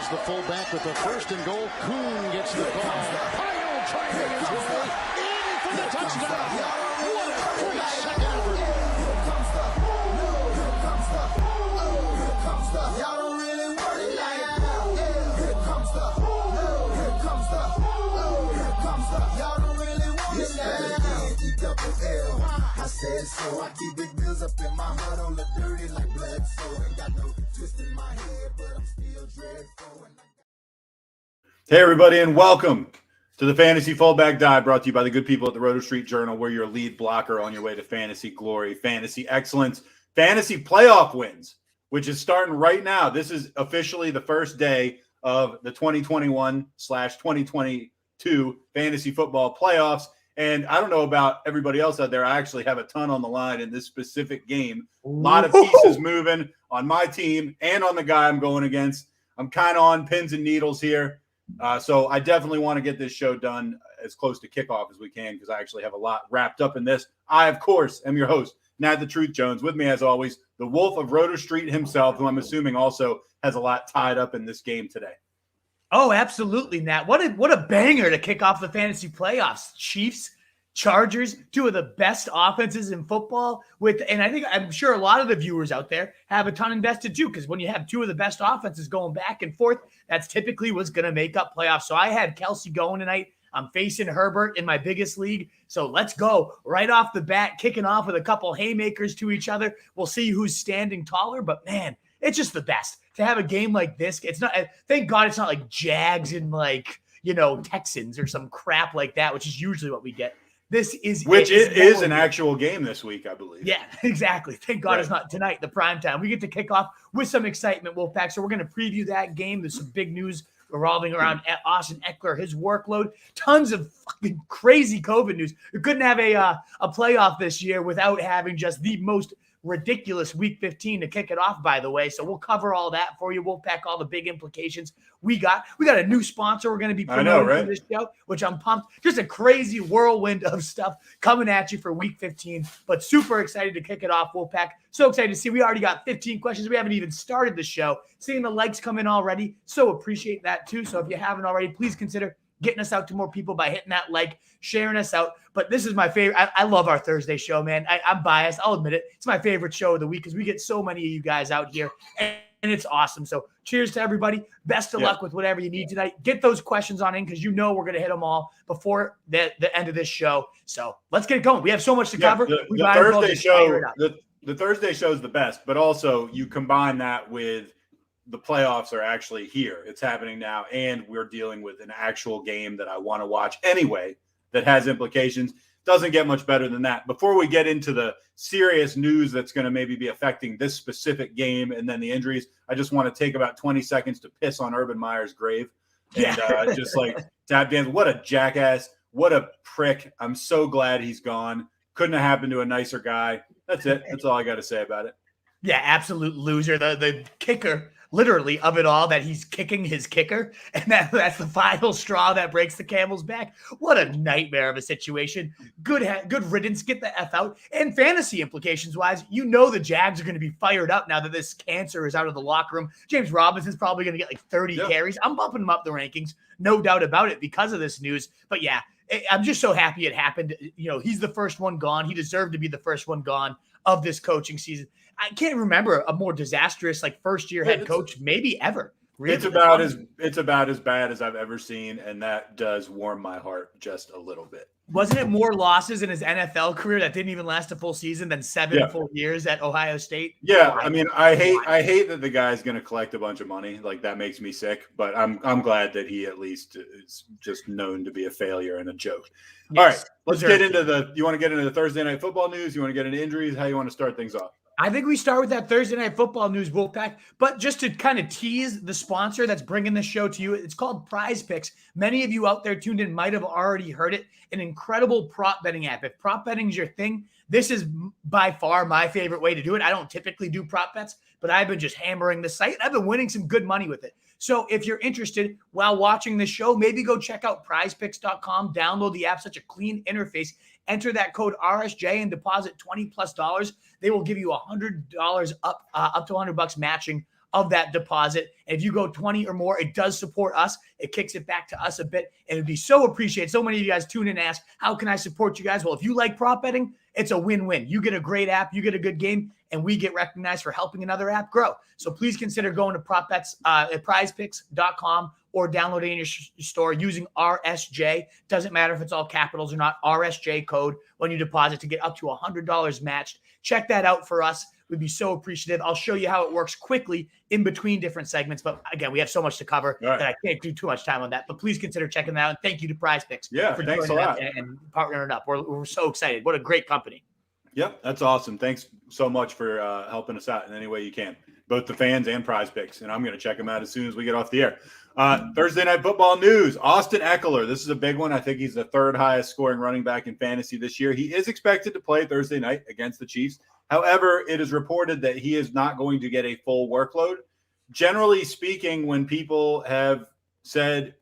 is the fullback with the first and goal. Kuhn gets the ball. Pyle driving his way in for the touchdown. What a great second effort. Y'all don't really want it like that. Here comes the. Here comes the. Here comes the. Y'all don't really want it like that. E-double-L. I said so. I keep big bills up in my heart on the dirty like blood. So ain't got no twist in my head, but I'm still dreadful. Hey, everybody, and welcome to the Fantasy Fallback Dive, brought to you by the good people at the Roto Street Journal. We're your lead blocker on your way to fantasy glory, fantasy excellence, fantasy playoff wins, which is starting right now. This is officially the first day of the 2021/2022 fantasy football playoffs. And I don't know about everybody else out there. I actually have a ton on the line in this specific game. A lot of pieces moving on my team and on the guy I'm going against. I'm kind of on pins and needles here. So I definitely want to get this show done as close to kickoff as we can because I actually have a lot wrapped up in this. I, of course, am your host, Nat the Truth Jones. With me, as always, the Wolf of Roto Street himself, who I'm assuming also has a lot tied up in this game today. Oh, absolutely, Nat. What a banger to kick off the fantasy playoffs. Chiefs, Chargers, two of the best offenses in football and I'm sure a lot of the viewers out there have a ton invested too, because when you have two of the best offenses going back and forth, that's typically what's going to make up playoffs. So I had Kelsey going tonight. I'm facing Herbert in my biggest league. So let's go right off the bat, kicking off with a couple haymakers to each other. We'll see who's standing taller, but man, it's just the best to have a game like this. It's not, thank God it's not like Jags and Texans or some crap like that, which is usually what we get. This is an actual game this week, I believe. Yeah, exactly. Thank God It's not tonight, the prime time. We get to kick off with some excitement, Wolfpack. So we're going to preview that game. There's some big news revolving around Austin Ekeler, his workload. Tons of fucking crazy COVID news. We couldn't have a playoff this year without having just the most ridiculous week 15 to kick it off, by the way. So we'll cover all that for you. We'll pack all the big implications we got. We got a new sponsor we're going to be promoting for this show, which I'm pumped. Just a crazy whirlwind of stuff coming at you for week 15, but super excited to kick it off, Wolfpack. So excited to see. We already got 15 questions. We haven't even started the show. Seeing the likes come in already. So appreciate that too. So if you haven't already, please consider getting us out to more people by hitting that like, sharing us out. But this is my favorite. I love our Thursday show, man. I'm biased. I'll admit it. It's my favorite show of the week because we get so many of you guys out here, and it's awesome. So cheers to everybody. Best of luck with whatever you need tonight. Get those questions on in because we're going to hit them all before the end of this show. So let's get it going. We have so much to cover. The Thursday show, the Thursday show is the best, but also you combine that with the playoffs are actually here. It's happening now, and we're dealing with an actual game that I want to watch anyway that has implications. Doesn't get much better than that. Before we get into the serious news that's going to maybe be affecting this specific game and then the injuries, I just want to take about 20 seconds to piss on Urban Meyer's grave and just like tap dance. What a jackass. What a prick. I'm so glad he's gone. Couldn't have happened to a nicer guy. That's it. That's all I got to say about it. Yeah, absolute loser. The kicker, literally, of it all, that he's kicking his kicker, and that's the final straw that breaks the camel's back. What a nightmare of a situation. Good riddance. Get the F out. And fantasy implications-wise, the Jags are going to be fired up now that this cancer is out of the locker room. James Robinson's probably going to get like 30 carries. I'm bumping him up the rankings, no doubt about it, because of this news. But yeah, I'm just so happy it happened. He's the first one gone. He deserved to be the first one gone of this coaching season. I can't remember a more disastrous first-year head coach maybe ever. Really? It's about as bad as I've ever seen, and that does warm my heart just a little bit. Wasn't it more losses in his NFL career that didn't even last a full season than 7 full years at Ohio State? Yeah, I mean, I hate that the guy's going to collect a bunch of money. Like, that makes me sick. But I'm glad that he at least is just known to be a failure and a joke. Yes. All right, let's get into you want to get into the Thursday Night Football news? You want to get into injuries? How you want to start things off? I think we start with that Thursday Night Football news, Wolfpack. But just to kind of tease the sponsor that's bringing this show to you, it's called Prize Picks. Many of you out there tuned in might have already heard it. An incredible prop betting app. If prop betting is your thing, this is by far my favorite way to do it. I don't typically do prop bets, but I've been just hammering the site. I've been winning some good money with it. So if you're interested while watching this show, maybe go check out prizepicks.com, download the app, such a clean interface. Enter that code RSJ and deposit $20+. They will give you $100 up to $100 matching of that deposit. And if you go 20 or more, it does support us. It kicks it back to us a bit. And it'd be so appreciated. So many of you guys tune in and ask, how can I support you guys? Well, if you like prop betting, it's a win-win. You get a great app, you get a good game, and we get recognized for helping another app grow. So please consider going to prop bets at prizepicks.com or downloading in your store using RSJ. Doesn't matter if it's all capitals or not. RSJ code when you deposit to get up to $100 matched. Check that out for us. We'd be so appreciative. I'll show you how it works quickly in between different segments. But again, we have so much to cover that I can't do too much time on that. But please consider checking that out. And thank you to Prize Picks for thanks a lot and partnering up. We're so excited. What a great company. Yep, that's awesome. Thanks so much for helping us out in any way you can, both the fans and Prize Picks. And I'm going to check them out as soon as we get off the air. Thursday Night Football news. Austin Ekeler. This is a big one. I think he's the third highest scoring running back in fantasy this year. He is expected to play Thursday night against the Chiefs. However, it is reported that he is not going to get a full workload. Generally speaking, when people have said,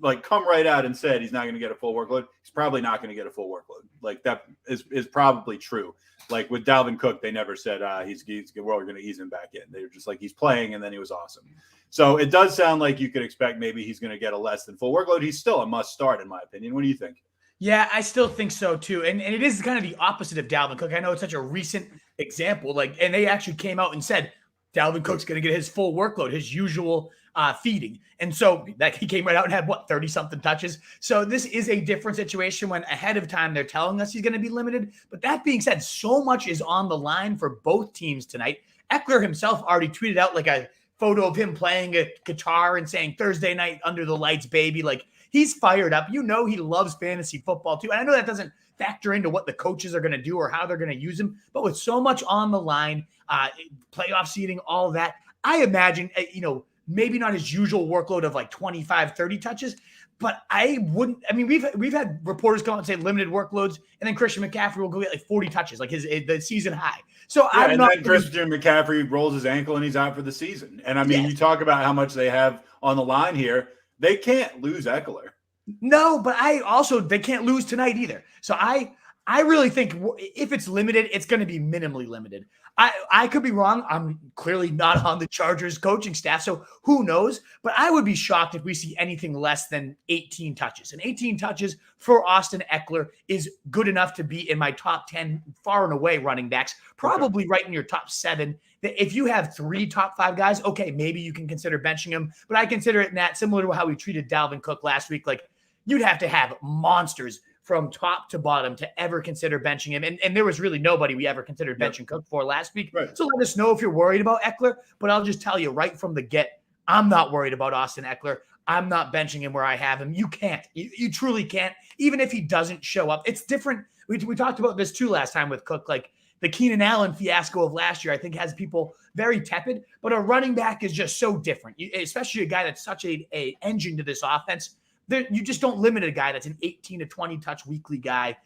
like, come right out and said he's not going to get a full workload, he's probably not going to get a full workload. Like, that is probably true. Like with Dalvin Cook, they never said we're going to ease him back in. They were just like, he's playing, and then he was awesome. So it does sound like you could expect maybe he's going to get a less than full workload. He's still a must start, in my opinion. What do you think? Yeah, I still think so too. And it is kind of the opposite of Dalvin Cook. I know it's such a recent example. And they actually came out and said Dalvin Cook's going to get his full workload, his usual feeding. And so that he came right out and had 30-something touches. So this is a different situation when ahead of time they're telling us he's going to be limited. But that being said, so much is on the line for both teams tonight. Eckler himself already tweeted out like a photo of him playing a guitar and saying Thursday night under the lights, baby. Like, he's fired up. You know, he loves fantasy football too. And I know that doesn't factor into what the coaches are going to do or how they're going to use him, but with so much on the line, playoff seeding, all of that, I imagine, maybe not his usual workload of like 25, 30 touches, but we've had reporters come out and say limited workloads, and then Christian McCaffrey will go get like 40 touches, like the season high. So then Christian McCaffrey rolls his ankle and he's out for the season. And you talk about how much they have on the line here. They can't lose Eckler. No, but they can't lose tonight either. So I really think if it's limited, it's going to be minimally limited. I could be wrong. I'm clearly not on the Chargers coaching staff, so who knows? But I would be shocked if we see anything less than 18 touches. And 18 touches for Austin Ekeler is good enough to be in my top 10 far and away running backs, probably right in your top 7. If you have 3 top 5 guys, okay, maybe you can consider benching them. But I consider it, Nat, similar to how we treated Dalvin Cook last week. Like, you'd have to have monsters from top to bottom to ever consider benching him. And there was really nobody we ever considered benching Cook for last week. Right. So let us know if you're worried about Eckler. But I'll just tell you right from the get, I'm not worried about Austin Ekeler. I'm not benching him where I have him. You can't. You truly can't. Even if he doesn't show up. It's different. We talked about this too last time with Cook. Like, the Keenan Allen fiasco of last year, I think, has people very tepid. But a running back is just so different, especially a guy that's such a engine to this offense. You just don't limit a guy that's an 18 to 20 touch weekly guy.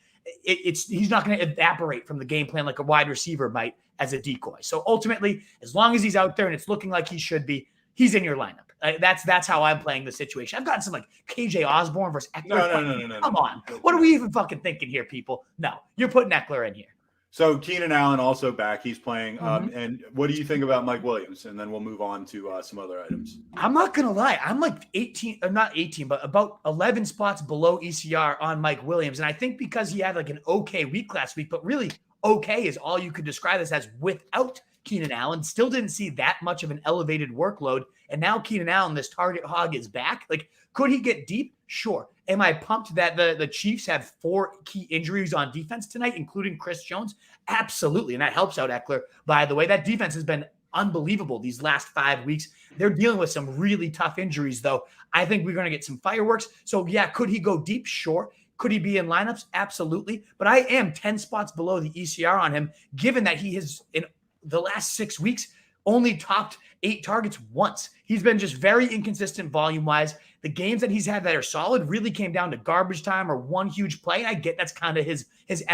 He's not going to evaporate from the game plan like a wide receiver might as a decoy. So ultimately, as long as he's out there and it's looking like he should be, he's in your lineup. That's how I'm playing the situation. I've gotten some like KJ Osborne versus Eckler. No. Come on. What are we even fucking thinking here, people? No, you're putting Eckler in here. So Keenan Allen also back. He's playing. And what do you think about Mike Williams? And then we'll move on to some other items. I'm not going to lie. I'm like 18, or not 18, but about 11 spots below ECR on Mike Williams. And I think because he had like an okay week last week, but really okay is all you could describe this as without Keenan Allen. Still didn't see that much of an elevated workload. And now Keenan Allen, this target hog, is back. Like, could he get deep? Sure. Am I pumped that the Chiefs have 4 key injuries on defense tonight, including Chris Jones? Absolutely. And that helps out Eckler. By the way, that defense has been unbelievable these last 5 weeks. They're dealing with some really tough injuries, though. I think we're going to get some fireworks. So, yeah, could he go deep? Sure. Could he be in lineups? Absolutely. But I am 10 spots below the ECR on him, given that he has, in the last 6 weeks, only topped 8 targets once. He's been just very inconsistent volume-wise. The games that he's had that are solid really came down to garbage time or one huge play. I get that's kind of his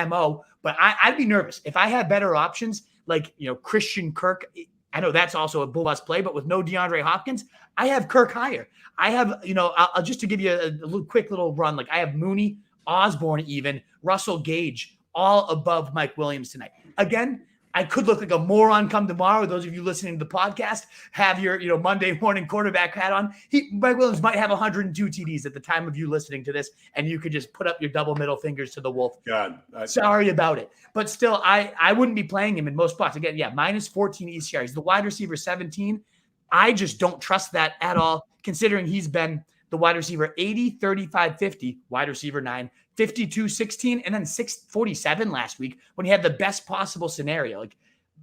MO, but I'd be nervous. If I had better options like, Christian Kirk, I know that's also a bull bust play, but with no DeAndre Hopkins, I have Kirk higher. I have, I'll just to give you a quick little run, like I have Mooney, Osborne even, Russell Gage, all above Mike Williams tonight. Again, I could look like a moron come tomorrow. Those of you listening to the podcast, have your Monday morning quarterback hat on. Mike Williams might have 102 TDs at the time of you listening to this, and you could just put up your double middle fingers to the wolf. God, sorry about it, but still, I wouldn't be playing him in most spots. Again, yeah, minus 14 ECR. He's the wide receiver 17. I just don't trust that at all, considering he's been the wide receiver 80, 35, 50, wide receiver 9, 52, 16, and then 647 last week when he had the best possible scenario. Like,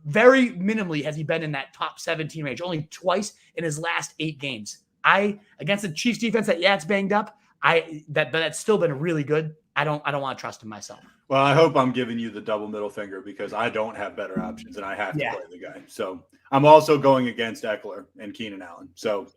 very minimally has he been in that top 17 range, only twice in his last 8 games. Against the Chiefs defense it's banged up, that's still been really good. I don't want to trust him myself. Well, I hope I'm giving you the double middle finger because I don't have better options and I have to play the guy. So I'm also going against Eckler and Keenan Allen. So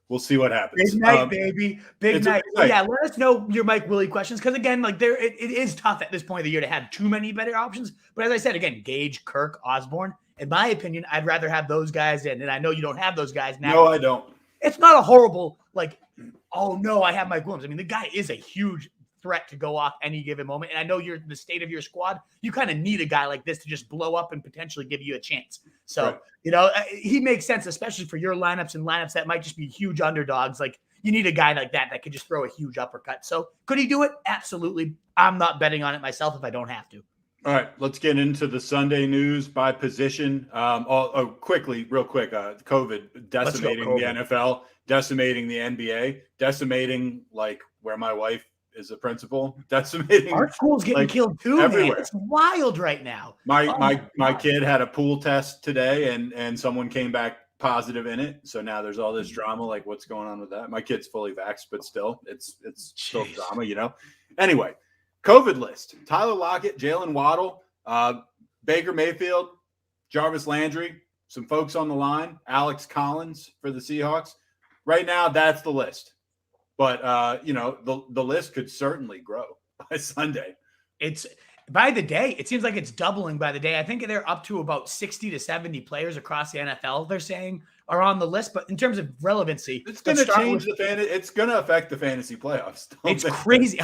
we'll see what happens. Big night, baby. Big night. Yeah, let us know your Mike Willie questions because, again, like it is tough at this point of the year to have too many better options. But as I said, again, Gage, Kirk, Osborne, in my opinion, I'd rather have those guys in. And I know you don't have those guys now. No, I don't. It's not a horrible, oh, no, I have Mike Williams. I mean, the guy is a huge threat to go off any given moment. And I know you're the state of your squad. You kind of need a guy like this to just blow up and potentially give you a chance. So, he makes sense, especially for your lineups and lineups that might just be huge underdogs. Like, you need a guy like that could just throw a huge uppercut. So could he do it? Absolutely. I'm not betting on it myself if I don't have to. All right, let's get into the Sunday news by position. Real quick, COVID decimating the NFL, decimating the NBA, decimating where my wife is a principal, decimating. Our school's getting killed too, everywhere. Man. It's wild right now. My kid had a pool test today, and someone came back positive in it. So now there's all this drama. Like, what's going on with that? My kid's fully vaxxed, but still, it's still drama. Anyway, COVID list: Tyler Lockett, Jaylen Waddle, Baker Mayfield, Jarvis Landry, some folks on the line, Alex Collins for the Seahawks. Right now, that's the list. But, the list could certainly grow by Sunday. It's by the day. It seems like it's doubling by the day. I think they're up to about 60 to 70 players across the NFL, they're saying, are on the list. But in terms of relevancy, it's going to change it's going to affect the fantasy playoffs. It's crazy.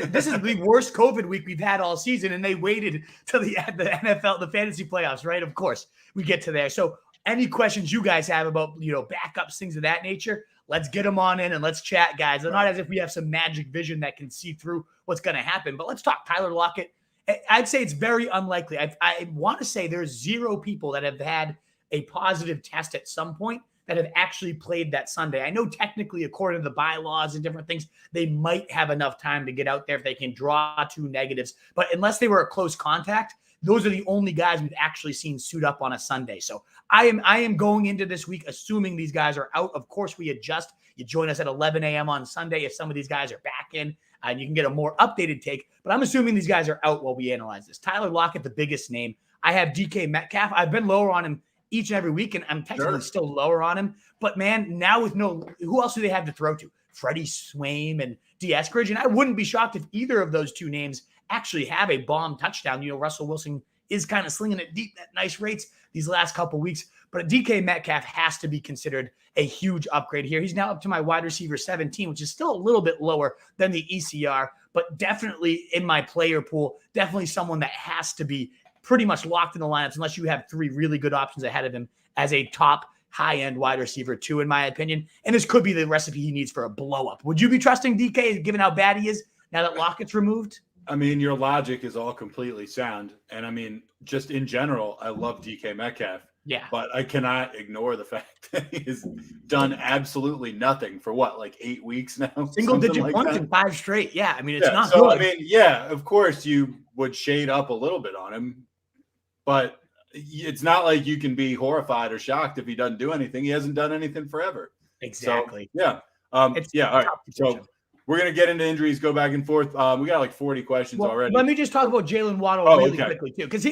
This is the worst COVID week we've had all season, and they waited till the NFL, the fantasy playoffs, right? Of course, we get to there. So any questions you guys have about, backups, things of that nature, let's get them on in and let's chat, guys. They're not as if we have some magic vision that can see through what's going to happen, but let's talk Tyler Lockett. I'd say it's very unlikely. I want to say there's 0 people that have had a positive test at some point that have actually played that Sunday. I know technically, according to the bylaws and different things, they might have enough time to get out there if they can draw 2 negatives. But unless they were a close contact, those are the only guys we've actually seen suit up on a Sunday. So I am going into this week assuming these guys are out. Of course, we adjust. You join us at 11 a.m. on Sunday if some of these guys are back in, and you can get a more updated take. But I'm assuming these guys are out while we analyze this. Tyler Lockett, the biggest name. I have DK Metcalf. I've been lower on him each and every week, and I'm technically still lower on him. But, man, now with who else do they have to throw to? Freddie Swaim and D. Eskridge. And I wouldn't be shocked if either of those 2 names actually have a bomb touchdown. Russell Wilson is kind of slinging it deep at nice rates these last couple weeks. But DK Metcalf has to be considered a huge upgrade here. He's now up to my wide receiver 17, which is still a little bit lower than the ECR, but definitely in my player pool, definitely someone that has to be pretty much locked in the lineups unless you have 3 really good options ahead of him as a top high-end wide receiver 2, in my opinion. And this could be the recipe he needs for a blow-up. Would you be trusting DK given how bad he is now that Lockett's removed? I mean, your logic is all completely sound. And I mean, just in general, I love DK Metcalf. Yeah. But I cannot ignore the fact that he has done absolutely nothing for 8 weeks now? Single-digit points in 5 straight. Yeah, I mean, it's not so, good. I mean, yeah, of course you would shade up a little bit on him. But it's not like you can be horrified or shocked if he doesn't do anything. He hasn't done anything forever. Exactly. So, yeah. All right. So we're going to get into injuries, go back and forth. We got 40 questions already. Let me just talk about Jaylen Waddle really quickly, too. Because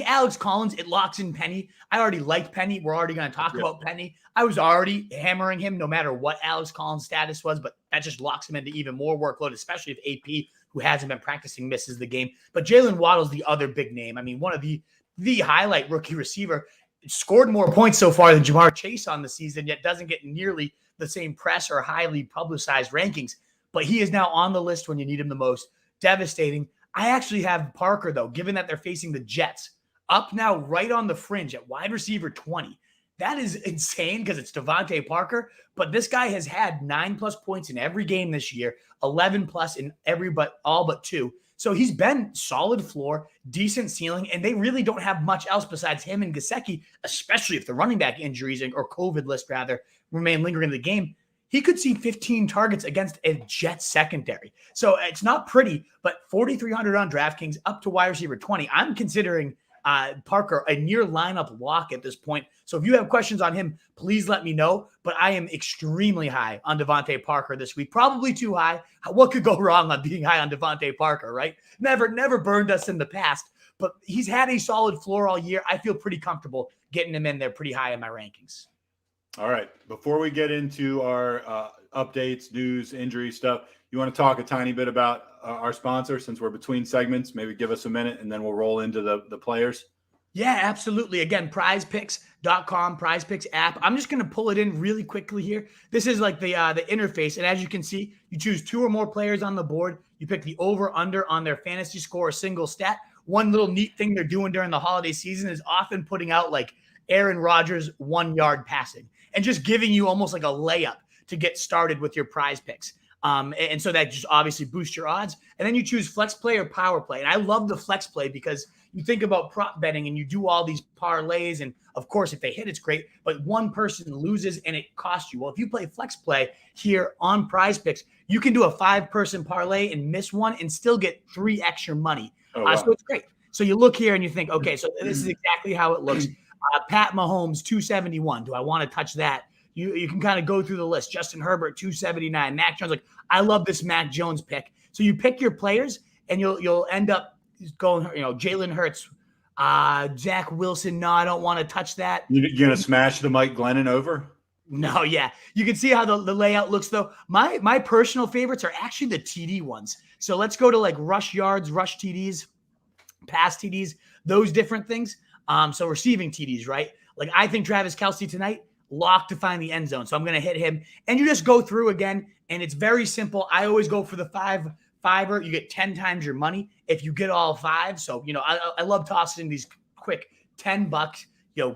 Alex Collins, it locks in Penny. I already liked Penny. We're already going to talk about Penny. I was already hammering him no matter what Alex Collins' status was, but that just locks him into even more workload, especially if AP, who hasn't been practicing, misses the game. But Jaylen Waddle's the other big name. I mean, one of the highlight rookie receiver, scored more points so far than Jamar Chase on the season, yet doesn't get nearly the same press or highly publicized rankings. But he is now on the list when you need him the most. Devastating. I actually have Parker, though, given that they're facing the Jets. up now right on the fringe at wide receiver 20. That is insane because it's Devante Parker, but this guy has had 9+ points in every game this year, 11+ in all but 2. So he's been solid floor, decent ceiling, and they really don't have much else besides him and Gesicki, especially if the running back injuries or COVID list rather remain lingering in the game. He could see 15 targets against a Jets secondary. So it's not pretty, but 4,300 on DraftKings up to wide receiver 20. I'm considering Parker a near lineup lock at this point. So if you have questions on him, please let me know. But I am extremely high on Devante Parker this week. Probably too high. What could go wrong on being high on Devante Parker, right? Never burned us in the past. But he's had a solid floor all year. I feel pretty comfortable getting him in there pretty high in my rankings. All right. Before we get into our updates, news, injury stuff, you want to talk a tiny bit about our sponsor since we're between segments? Maybe give us a minute and then we'll roll into the players. Yeah, absolutely. Again, prizepicks.com, PrizePicks app. I'm just going to pull it in really quickly here. This is like the interface. And as you can see, you choose 2 or more players on the board. You pick the over-under on their fantasy score, a single stat. One little neat thing they're doing during the holiday season is often putting out like Aaron Rodgers 1-yard passing and just giving you almost like a layup to get started with your prize picks. And so that just obviously boosts your odds. And then you choose flex play or power play. And I love the flex play because you think about prop betting and you do all these parlays. And of course, if they hit, it's great. But one person loses and it costs you. Well, if you play flex play here on Prize Picks, you can do a 5-person parlay and miss one and still get 3x your money. Oh, wow. So it's great. So you look here and you think, okay, so this is exactly how it looks. Pat Mahomes, 271. Do I want to touch that? You can kind of go through the list. Justin Herbert, 279. Mac Jones, like, I love this Mac Jones pick. So you pick your players, and you'll end up going, Jalen Hurts, Zach Wilson. No, I don't want to touch that. You're going to smash the Mike Glennon over? No, yeah. You can see how the layout looks, though. My personal favorites are actually the TD ones. So let's go to like rush yards, rush TDs, pass TDs, those different things. So receiving TDs, right? Like I think Travis Kelce tonight, locked to find the end zone. So I'm going to hit him. And you just go through again, and it's very simple. I always go for the fiver. You get 10 times your money if you get all 5. So, I love tossing these quick $10,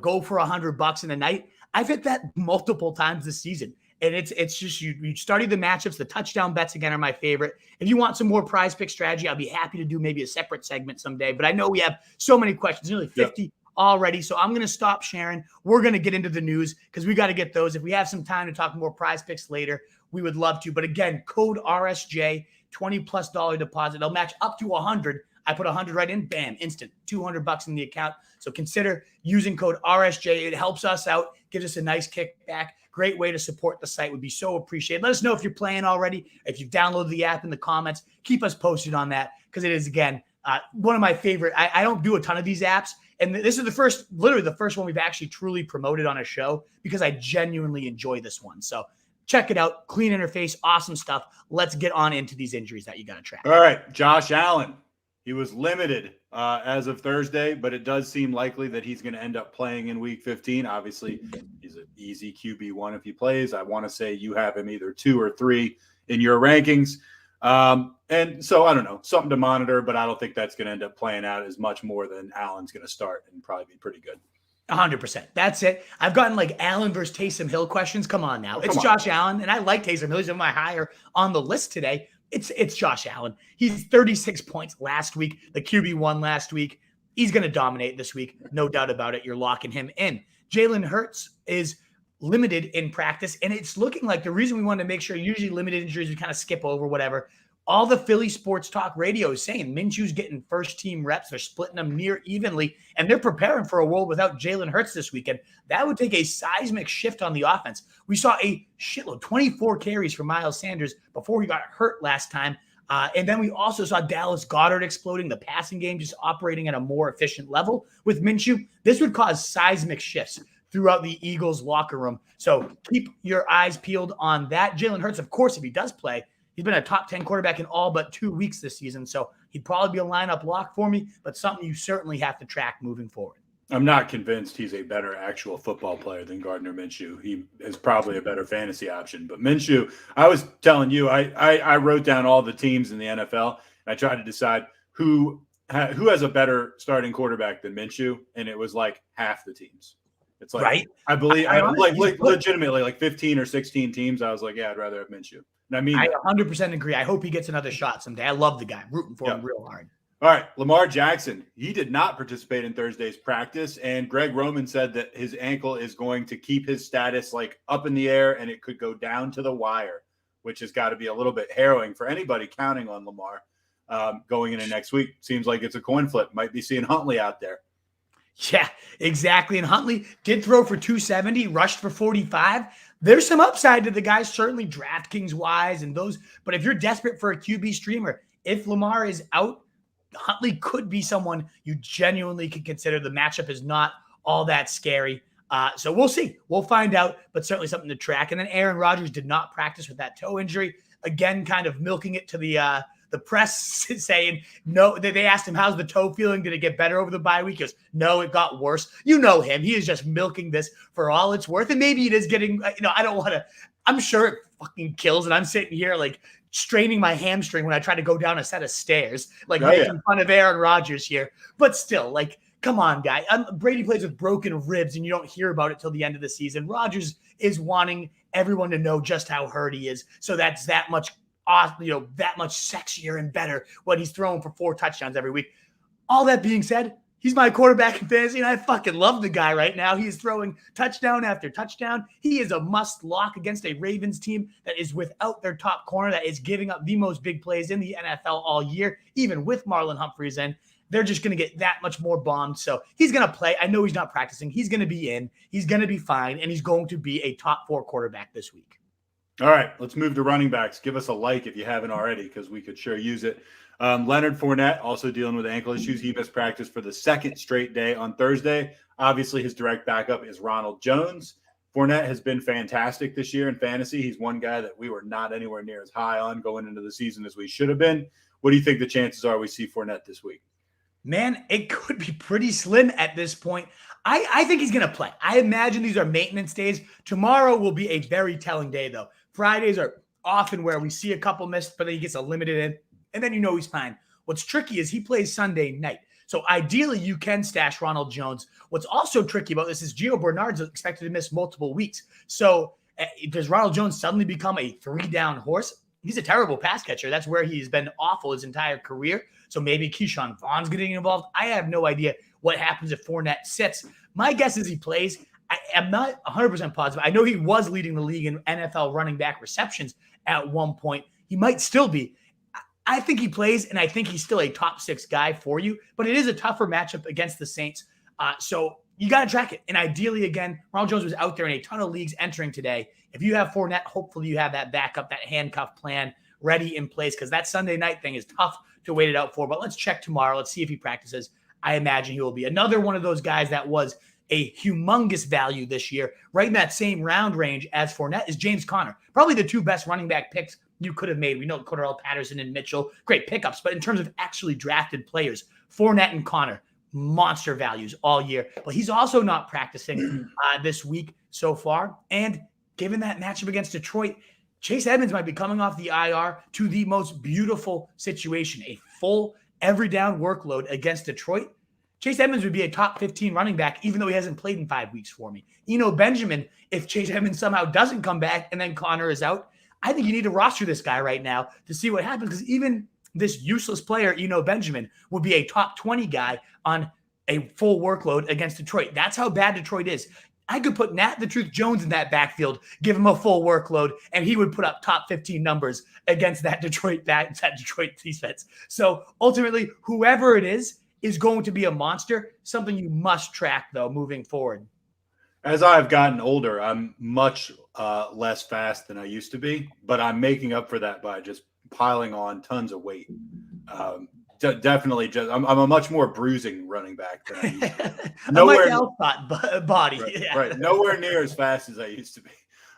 go for $100 in a night. I've hit that multiple times this season. And it's just you study the matchups. The touchdown bets, again, are my favorite. If you want some more prize pick strategy, I'll be happy to do maybe a separate segment someday. But I know we have so many questions, nearly 50 already. So I'm going to stop sharing. We're going to get into the news because we got to get those. If we have some time to talk more prize picks later, we would love to. But again, code RSJ, $20+ deposit. They'll match up to 100. I put 100 right in, bam, instant, $200 in the account. So consider using code RSJ. It helps us out, gives us a nice kickback. Great way to support the site. Would be so appreciated. Let us know if you're playing already. If you've downloaded the app in the comments, keep us posted on that because it is, again, one of my favorite. I don't do a ton of these apps. And this is literally the first one we've actually truly promoted on a show because I genuinely enjoy this one. So check it out. Clean interface, awesome stuff. Let's get on into these injuries that you got to track. All right. Josh Allen. He was limited as of Thursday, but it does seem likely that he's going to end up playing in week 15. Obviously, he's an easy QB1 if he plays. I want to say you have him either 2 or 3 in your rankings. And so I don't know, something to monitor, but I don't think that's going to end up playing out as much more than Allen's going to start and probably be pretty good. 100%. That's it. I've gotten like Allen versus Taysom Hill questions. Come on now. It's Josh Allen, and I like Taysom Hill. He's on my higher on the list today. It's Josh Allen. He's 36 points last week, the QB1 last week. He's going to dominate this week. No doubt about it. You're locking him in. Jalen Hurts is limited in practice, and it's looking like the reason we want to make sure, usually limited injuries, we kind of skip over whatever. All the Philly sports talk radio is saying Minshew's getting first-team reps. They're splitting them near evenly, and they're preparing for a world without Jalen Hurts this weekend. That would take a seismic shift on the offense. We saw a shitload, 24 carries for Miles Sanders before he got hurt last time. And then we also saw Dallas Goedert exploding, the passing game just operating at a more efficient level with Minshew. This would cause seismic shifts throughout the Eagles locker room. So keep your eyes peeled on that. Jalen Hurts, of course, if he does play, he's been a top 10 quarterback in all but 2 weeks this season. So he'd probably be a lineup lock for me, but something you certainly have to track moving forward. I'm not convinced he's a better actual football player than Gardner Minshew. He is probably a better fantasy option. But Minshew, I was telling you, I wrote down all the teams in the NFL, and I tried to decide who who has a better starting quarterback than Minshew? And it was like half the teams. It's like, right. I believe, legitimately, like 15 or 16 teams. I was like, yeah, I'd rather have Minshew. And I mean, I 100% agree. I hope he gets another shot someday. I love the guy. I'm rooting for him real hard. All right, Lamar Jackson. He did not participate in Thursday's practice, and Greg Roman said that his ankle is going to keep his status like up in the air, and it could go down to the wire, which has got to be a little bit harrowing for anybody counting on Lamar going into next week. Seems like it's a coin flip. Might be seeing Huntley out there. Yeah, exactly. And Huntley did throw for 270, rushed for 45. There's some upside to the guy, certainly DraftKings wise and those. But if you're desperate for a QB streamer, if Lamar is out, Huntley could be someone you genuinely could consider. The matchup is not all that scary. So we'll see. We'll find out, but certainly something to track. And then Aaron Rodgers did not practice with that toe injury. Again, kind of milking it to the press, saying no. They asked him, how's the toe feeling? Did it get better over the bye week? He goes, no, it got worse. You know him. He is just milking this for all it's worth. And maybe it is getting, I don't want to, I'm sure it fucking kills. And I'm sitting here like straining my hamstring when I try to go down a set of stairs, like making fun of Aaron Rodgers here. But still, like, come on, guy. Brady plays with broken ribs, and you don't hear about it till the end of the season. Rodgers is wanting everyone to know just how hurt he is. So that's that much that much sexier and better when he's throwing for 4 touchdowns every week. All that being said, he's my quarterback in fantasy, and I fucking love the guy right now. He is throwing touchdown after touchdown. He is a must lock against a Ravens team that is without their top corner, that is giving up the most big plays in the NFL all year, even with Marlon Humphreys in. They're just going to get that much more bombed. So he's going to play. I know he's not practicing. He's going to be in. He's going to be fine, and he's going to be a top 4 quarterback this week. All right, let's move to running backs. Give us a like if you haven't already, because we could sure use it. Leonard Fournette also dealing with ankle issues. He missed practice for the second straight day on Thursday. Obviously, his direct backup is Ronald Jones. Fournette has been fantastic this year in fantasy. He's one guy that we were not anywhere near as high on going into the season as we should have been. What do you think the chances are we see Fournette this week? Man, it could be pretty slim at this point. I think he's going to play. I imagine these are maintenance days. Tomorrow will be a very telling day, though. Fridays are often where we see a couple missed, but then he gets a limited in, and then he's fine. What's tricky is he plays Sunday night. So ideally, you can stash Ronald Jones. What's also tricky about this is Gio Bernard's expected to miss multiple weeks. So does Ronald Jones suddenly become a 3-down horse? He's a terrible pass catcher. That's where he's been awful his entire career. So maybe Keyshawn Vaughn's getting involved. I have no idea what happens if Fournette sits. My guess is he plays. I'm not 100% positive. I know he was leading the league in NFL running back receptions at one point. He might still be. I think he plays, and I think he's still a top 6 guy for you. But it is a tougher matchup against the Saints. So you got to track it. And ideally, again, Ronald Jones was out there in a ton of leagues entering today. If you have Fournette, hopefully you have that backup, that handcuff plan ready in place, because that Sunday night thing is tough to wait it out for. But let's check tomorrow. Let's see if he practices. I imagine he will be. Another one of those guys that was a humongous value this year, right in that same round range as Fournette, is James Conner. Probably the 2 best running back picks you could have made. We know Cordell Patterson and Mitchell, great pickups, but in terms of actually drafted players, Fournette and Conner, monster values all year. But he's also not practicing this week so far. And given that matchup against Detroit, Chase Edmonds might be coming off the IR to the most beautiful situation, a full every down workload against Detroit. Chase Edmonds would be a top 15 running back, even though he hasn't played in 5 weeks for me. Benjamin, if Chase Edmonds somehow doesn't come back and then Connor is out, I think you need to roster this guy right now to see what happens, because even this useless player, Benjamin, would be a top 20 guy on a full workload against Detroit. That's how bad Detroit is. I could put Nat the Truth Jones in that backfield, give him a full workload, and he would put up top 15 numbers against that Detroit defense. So ultimately, whoever it is going to be a monster, something you must track, though, moving forward. As I've gotten older, I'm much less fast than I used to be, but I'm making up for that by just piling on tons of weight. Definitely, I'm a much more bruising running back than I used to be. Nowhere body. Right. Nowhere near as fast as I used to be.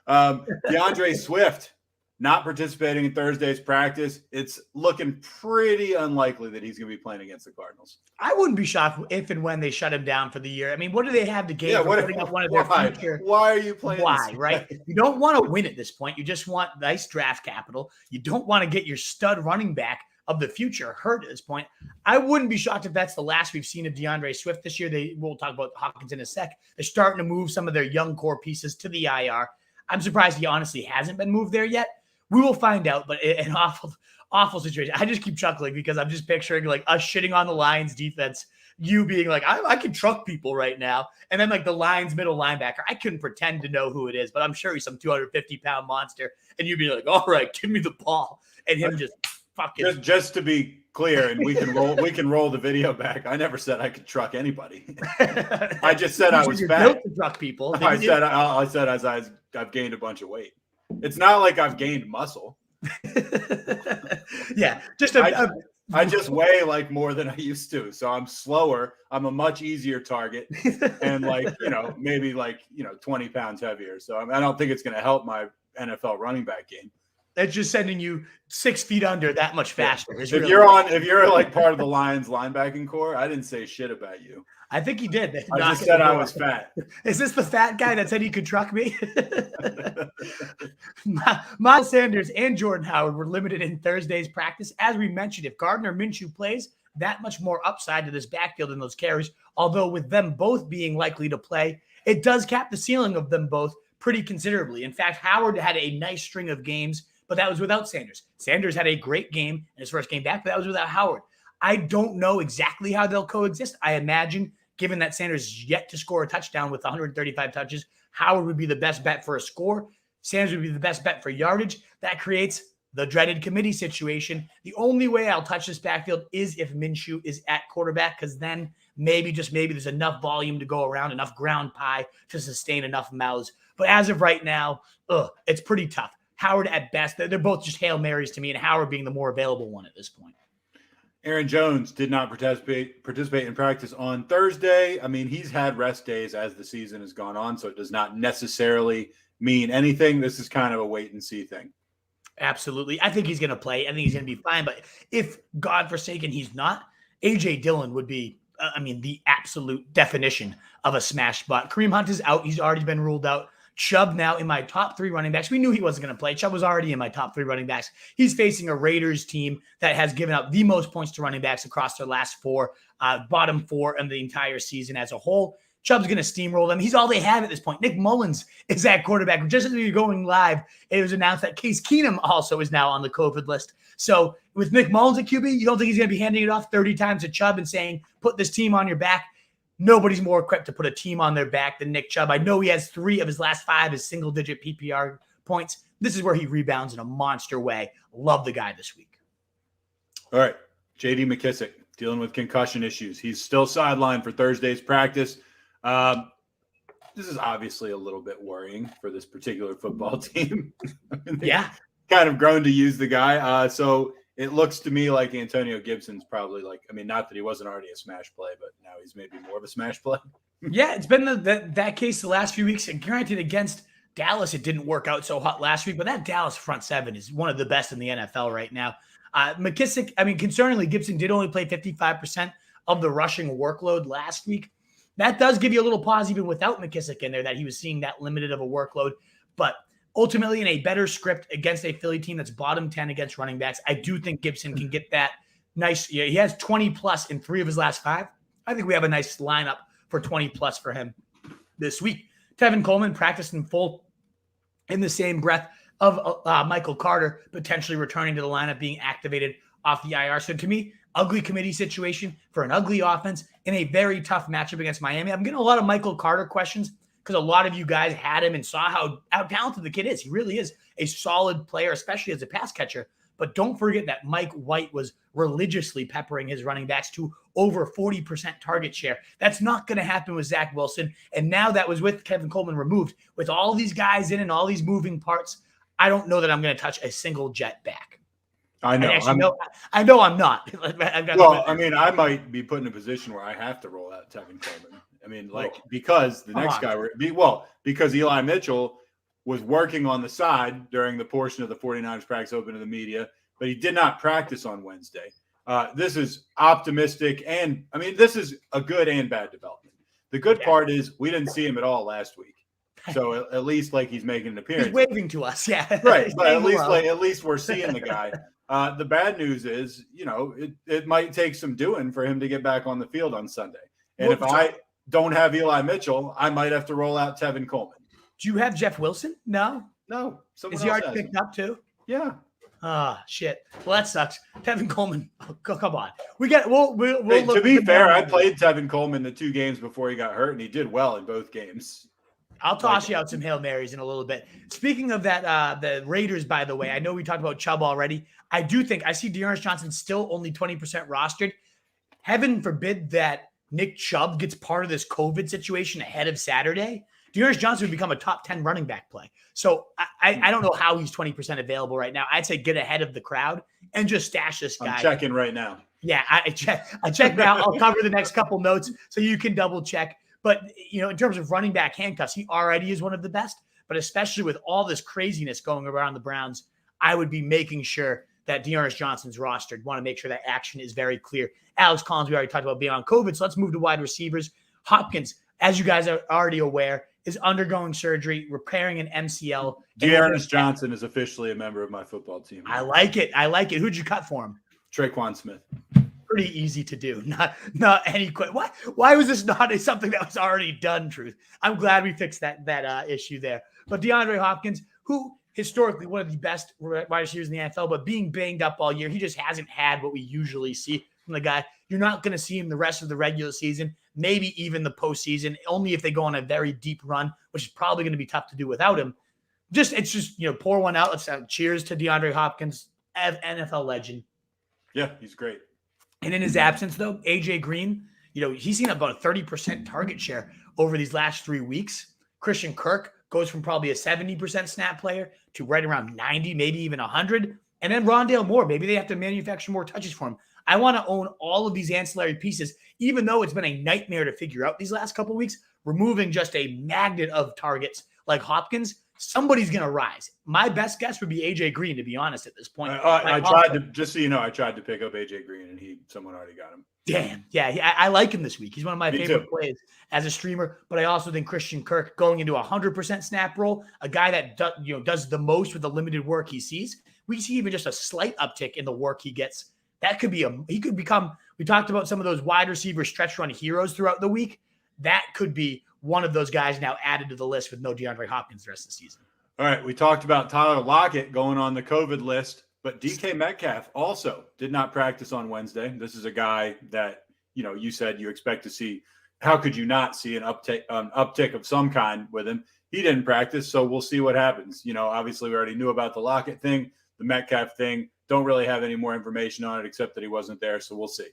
Deandre Swift not participating in Thursday's practice. It's looking pretty unlikely that he's going to be playing against the Cardinals. I wouldn't be shocked if and when they shut him down for the year. I mean, what do they have to gain for putting up one of their future? Why are you playing? Why, right? You don't want to win at this point. You just want nice draft capital. You don't want to get your stud running back of the future hurt at this point. I wouldn't be shocked if that's the last we've seen of DeAndre Swift this year. We'll talk about Hopkins in a sec. They're starting to move some of their young core pieces to the IR. I'm surprised he honestly hasn't been moved there yet. We will find out, but an awful situation. I just keep chuckling because I'm just picturing like us shitting on the Lions defense, you being like, I can truck people right now. And then like the Lions middle linebacker, I couldn't pretend to know who it is, but I'm sure he's some 250-pound monster. And you'd be like, all right, give me the ball. And him just fucking. Just to be clear, and we can roll the video back. I never said I could truck anybody. I just said I was fat. Built to truck people. I said as I've gained a bunch of weight. It's not like I've gained muscle. Yeah, I just weigh like more than I used to, so I'm slower. I'm a much easier target, and maybe 20 pounds heavier. So I don't think it's going to help my NFL running back game. It's just sending you 6 feet under that much faster. If you're like part of the Lions linebacking core, I didn't say shit about you. I think he did. I just said I was fat. Is this the fat guy that said he could truck me? Miles Sanders and Jordan Howard were limited in Thursday's practice. As we mentioned, if Gardner Minshew plays, that much more upside to this backfield in those carries. Although with them both being likely to play, it does cap the ceiling of them both pretty considerably. In fact, Howard had a nice string of games, but that was without Sanders. Sanders had a great game in his first game back, but that was without Howard. I don't know exactly how they'll coexist. I imagine, given that Sanders is yet to score a touchdown with 135 touches, Howard would be the best bet for a score. Sanders would be the best bet for yardage. That creates the dreaded committee situation. The only way I'll touch this backfield is if Minshew is at quarterback, because then maybe, just maybe, there's enough volume to go around, enough ground pie to sustain enough mouths. But as of right now, it's pretty tough. Howard at best, they're both just Hail Marys to me, and Howard being the more available one at this point. Aaron Jones did not participate in practice on Thursday. I mean, he's had rest days as the season has gone on, so it does not necessarily mean anything. This is kind of a wait and see thing. Absolutely. I think he's going to play. I think he's going to be fine. But if, God forsaken, he's not, A.J. Dillon would be, the absolute definition of a smash spot. Kareem Hunt is out. He's already been ruled out. Chubb now in my top 3 running backs. We knew he wasn't going to play. Chubb was already in my top 3 running backs. He's facing a Raiders team that has given up the most points to running backs across their last 4, bottom 4 in the entire season as a whole. Chubb's going to steamroll them. He's all they have at this point. Nick Mullins is that quarterback. Just as we were going live, it was announced that Case Keenum also is now on the COVID list. So with Nick Mullins at QB, you don't think he's going to be handing it off 30 times to Chubb and saying, put this team on your back? Nobody's more equipped to put a team on their back than Nick Chubb. I know he has 3 of his last 5 as single-digit PPR points. This is where he rebounds in a monster way. Love the guy this week. All right. J.D. McKissic dealing with concussion issues. He's still sidelined for Thursday's practice. This is obviously a little bit worrying for this particular football team. Yeah. Kind of grown to use the guy. So it looks to me like Antonio Gibson's probably not that he wasn't already a smash play, but now he's maybe more of a smash play. Yeah, it's been that case the last few weeks. And granted, against Dallas, it didn't work out so hot last week, but that Dallas front 7 is one of the best in the NFL right now. McKissic, concerningly, Gibson did only play 55% of the rushing workload last week. That does give you a little pause even without McKissic in there, that he was seeing that limited of a workload. But ultimately, in a better script against a Philly team that's bottom 10 against running backs, I do think Gibson can get that nice. Yeah, he has 20+ in 3 of his last 5. I think we have a nice lineup for 20+ for him this week. Tevin Coleman practiced in full in the same breath of Michael Carter potentially returning to the lineup, being activated off the IR. So to me, ugly committee situation for an ugly offense in a very tough matchup against Miami. I'm getting a lot of Michael Carter questions because a lot of you guys had him and saw how talented the kid is. He really is a solid player, especially as a pass catcher. But don't forget that Mike White was religiously peppering his running backs to over 40% target share. That's not going to happen with Zach Wilson. And now that was with Kevin Coleman removed, with all these guys in and all these moving parts, I don't know that I'm going to touch a single jet back. I know. I know I'm not. I might be put in a position where I have to roll out Tevin Coleman. Because the next guy, because Eli Mitchell was working on the side during the portion of the 49ers practice open to the media, but he did not practice on Wednesday. This is optimistic, and this is a good and bad development. The good part is we didn't see him at all last week. So at least he's making an appearance. He's waving to us, yeah. Right, but at least we're seeing the guy. The bad news is, it might take some doing for him to get back on the field on Sunday. And if I don't have Eli Mitchell, I might have to roll out Tevin Coleman. Do you have Jeff Wilson? No. Is he already picked up too? Yeah. Ah, shit. Well, that sucks. Tevin Coleman. Oh, come on. We'll to be fair, I played Tevin Coleman the 2 games before he got hurt, and he did well in both games. I'll toss you out some Hail Marys in a little bit. Speaking of that, the Raiders, by the way, I know we talked about Chubb already. I do think I see Dearness Johnson still only 20% rostered. Heaven forbid that Nick Chubb gets part of this COVID situation ahead of Saturday. Dearness Johnson would become a top 10 running back play. So I don't know how he's 20% available right now. I'd say get ahead of the crowd and just stash this guy. I'm checking right now. Yeah, I check now. I'll cover the next couple notes so you can double check. But, in terms of running back handcuffs, he already is one of the best. But especially with all this craziness going around the Browns, I would be making sure that Dearness Johnson's rostered. Want to make sure that action is very clear. Alex Collins, we already talked about being on COVID, so let's move to wide receivers. Hopkins, as you guys are already aware, is undergoing surgery, repairing an MCL. Dearness Johnson is officially a member of my football team. I like it. Who'd you cut for him? Traquan Smith. Pretty easy to do. Not any question. Why was this not something that was already done, Truth? I'm glad we fixed that issue there. But DeAndre Hopkins, who historically one of the best wide receivers in the NFL, but being banged up all year, he just hasn't had what we usually see from the guy. You're not going to see him the rest of the regular season, maybe even the postseason, only if they go on a very deep run, which is probably going to be tough to do without him. It's just pour one out. Let's cheers to DeAndre Hopkins, NFL legend. Yeah, he's great. And in his absence, though, AJ Green, he's seen about a 30% target share over these last 3 weeks. Christian Kirk goes from probably a 70% snap player to right around 90, maybe even 100. And then Rondale Moore, maybe they have to manufacture more touches for him. I want to own all of these ancillary pieces, even though it's been a nightmare to figure out these last couple of weeks. Removing just a magnet of targets like Hopkins, somebody's going to rise. My best guess would be AJ Green, to be honest, at this point. I tried to pick up AJ Green, and someone already got him. Damn. Yeah, I like him this week. He's one of my favorite plays as a streamer, but I also think Christian Kirk going into a 100% snap role, a guy that does the most with the limited work he sees. We see even just a slight uptick in the work he gets. That could be he could become, we talked about some of those wide receiver stretch run heroes throughout the week. That could be one of those guys now added to the list with no DeAndre Hopkins the rest of the season. All right. We talked about Tyler Lockett going on the COVID list, but DK Metcalf also did not practice on Wednesday. This is a guy that, you said you expect to see. How could you not see an uptick of some kind with him? He didn't practice, so we'll see what happens. Obviously we already knew about the Lockett thing, the Metcalf thing. Don't really have any more information on it except that he wasn't there, so we'll see.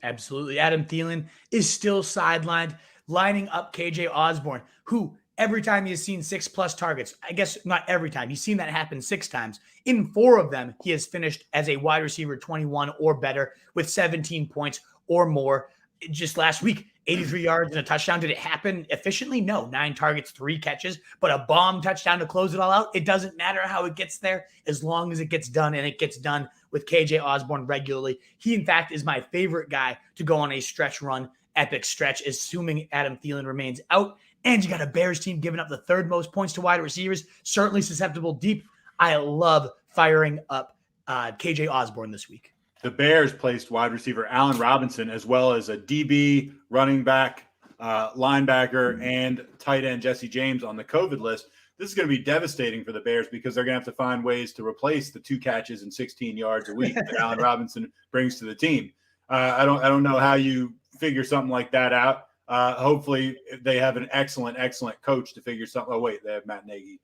Absolutely. Adam Thielen is still sidelined, lining up KJ Osborne, who every time he has seen 6+ targets, I guess not every time, he's seen that happen 6 times. In 4 of them, he has finished as a wide receiver 21 or better with 17 points or more. Just last week, 83 yards and a touchdown. Did it happen efficiently? No. 9 targets, 3 catches, but a bomb touchdown to close it all out. It doesn't matter how it gets there as long as it gets done, and it gets done with KJ Osborne regularly. He, in fact, is my favorite guy to go on a stretch run, epic stretch, assuming Adam Thielen remains out. And you got a Bears team giving up the 3rd most points to wide receivers, certainly susceptible deep. I love firing up KJ Osborne this week. The Bears placed wide receiver Allen Robinson as well as a DB, running back, linebacker, and tight end Jesse James on the COVID list. This is going to be devastating for the Bears because they're going to have to find ways to replace the 2 catches and 16 yards a week that Allen Robinson brings to the team. I don't know how you figure something like that out. Hopefully they have an excellent coach to figure something. Oh, wait, they have Matt Nagy.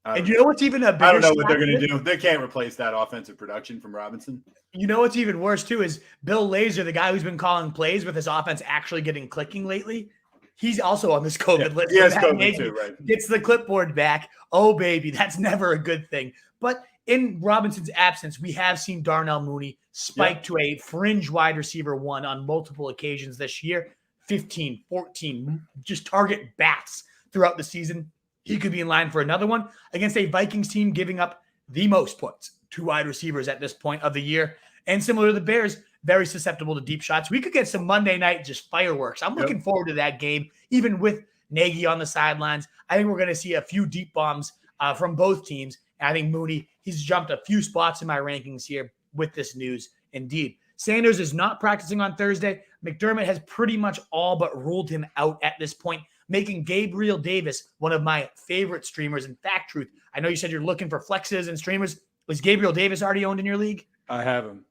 And you know what's even a bigger I don't know what they're going to do. They can't replace that offensive production from Robinson. You know what's even worse, too, is Bill Lazor, the guy who's been calling plays with his offense actually getting clicking lately. He's also on this COVID list. He has COVID too, right? Gets the clipboard back. Oh, baby, that's never a good thing. But in Robinson's absence, we have seen Darnell Mooney spike to a fringe wide receiver 1 on multiple occasions this year. 15, 14, just target bats throughout the season. He could be in line for another one against a Vikings team giving up the most points to wide receivers at this point of the year. And similar to the Bears, very susceptible to deep shots. We could get some Monday night just fireworks. I'm looking forward to that game, even with Nagy on the sidelines. I think we're going to see a few deep bombs from both teams. And I think Mooney, he's jumped a few spots in my rankings here with this news. Indeed. Sanders is not practicing on Thursday. McDermott has pretty much all but ruled him out at this point, making Gabriel Davis one of my favorite streamers. In fact, Truth, I know you said you're looking for flexes and streamers. Was Gabriel Davis already owned in your league? I have him.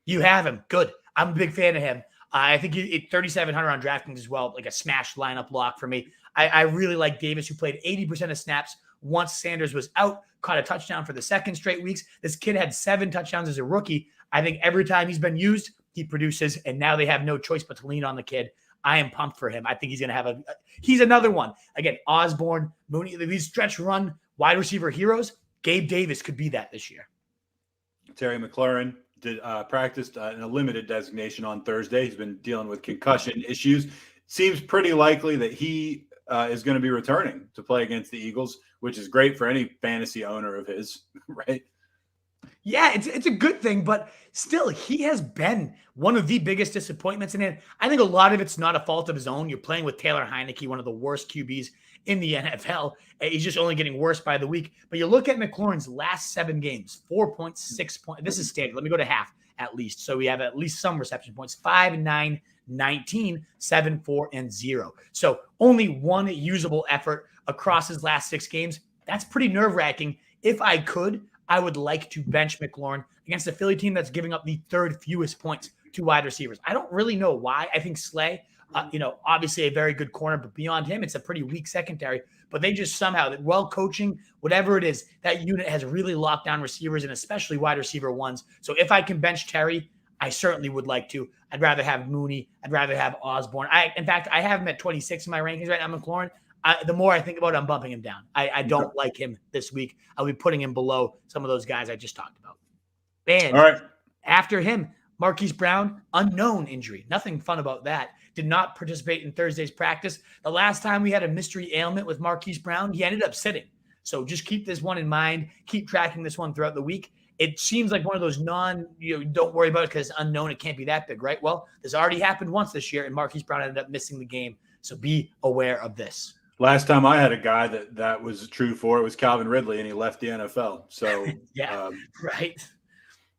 You have him. Good. I'm a big fan of him. I think 3,700 on DraftKings as well, like a smash lineup lock for me. I really like Davis, who played 80% of snaps once Sanders was out, caught a touchdown for the second straight weeks. This kid had 7 touchdowns as a rookie. I think every time he's been used, he produces, and now they have no choice but to lean on the kid. I am pumped for him. I think he's going to have he's another one. Again, Osborne, Mooney, these stretch run wide receiver heroes. Gabe Davis could be that this year. Terry McLaurin practiced in a limited designation on Thursday. He's been dealing with concussion issues. Seems pretty likely that he is going to be returning to play against the Eagles, which is great for any fantasy owner of his, right? Yeah, it's a good thing, but still, he has been one of the biggest disappointments. And I think a lot of it's not a fault of his own. You're playing with Taylor Heineke, one of the worst QBs in the NFL. He's just only getting worse by the week. But you look at McLaurin's last 7 games, 4.6 points. This is standard. Let me go to half at least. So we have at least some reception points. 5, 9, 19, 7, 4, and 0. So only one usable effort across his last 6 games. That's pretty nerve-wracking. If I could, I would like to bench McLaurin against a Philly team that's giving up the 3rd fewest points to wide receivers. I don't really know why. I think Slay, obviously a very good corner, but beyond him, it's a pretty weak secondary. But they just somehow, well coaching, whatever it is, that unit has really locked down receivers and especially wide receiver ones. So if I can bench Terry, I certainly would like to. I'd rather have Mooney. I'd rather have Osborne. In fact, I have him at 26 in my rankings right now, McLaurin. The more I think about it, I'm bumping him down. I don't like him this week. I'll be putting him below some of those guys I just talked about. And all right, after him, Marquise Brown, unknown injury. Nothing fun about that. Did not participate in Thursday's practice. The last time we had a mystery ailment with Marquise Brown, he ended up sitting. So just keep this one in mind. Keep tracking this one throughout the week. It seems like one of those don't worry about it because it's unknown. It can't be that big, right? Well, this already happened once this year, and Marquise Brown ended up missing the game. So be aware of this. Last time I had a guy that was true for, it was Calvin Ridley, and he left the NFL. So yeah, right.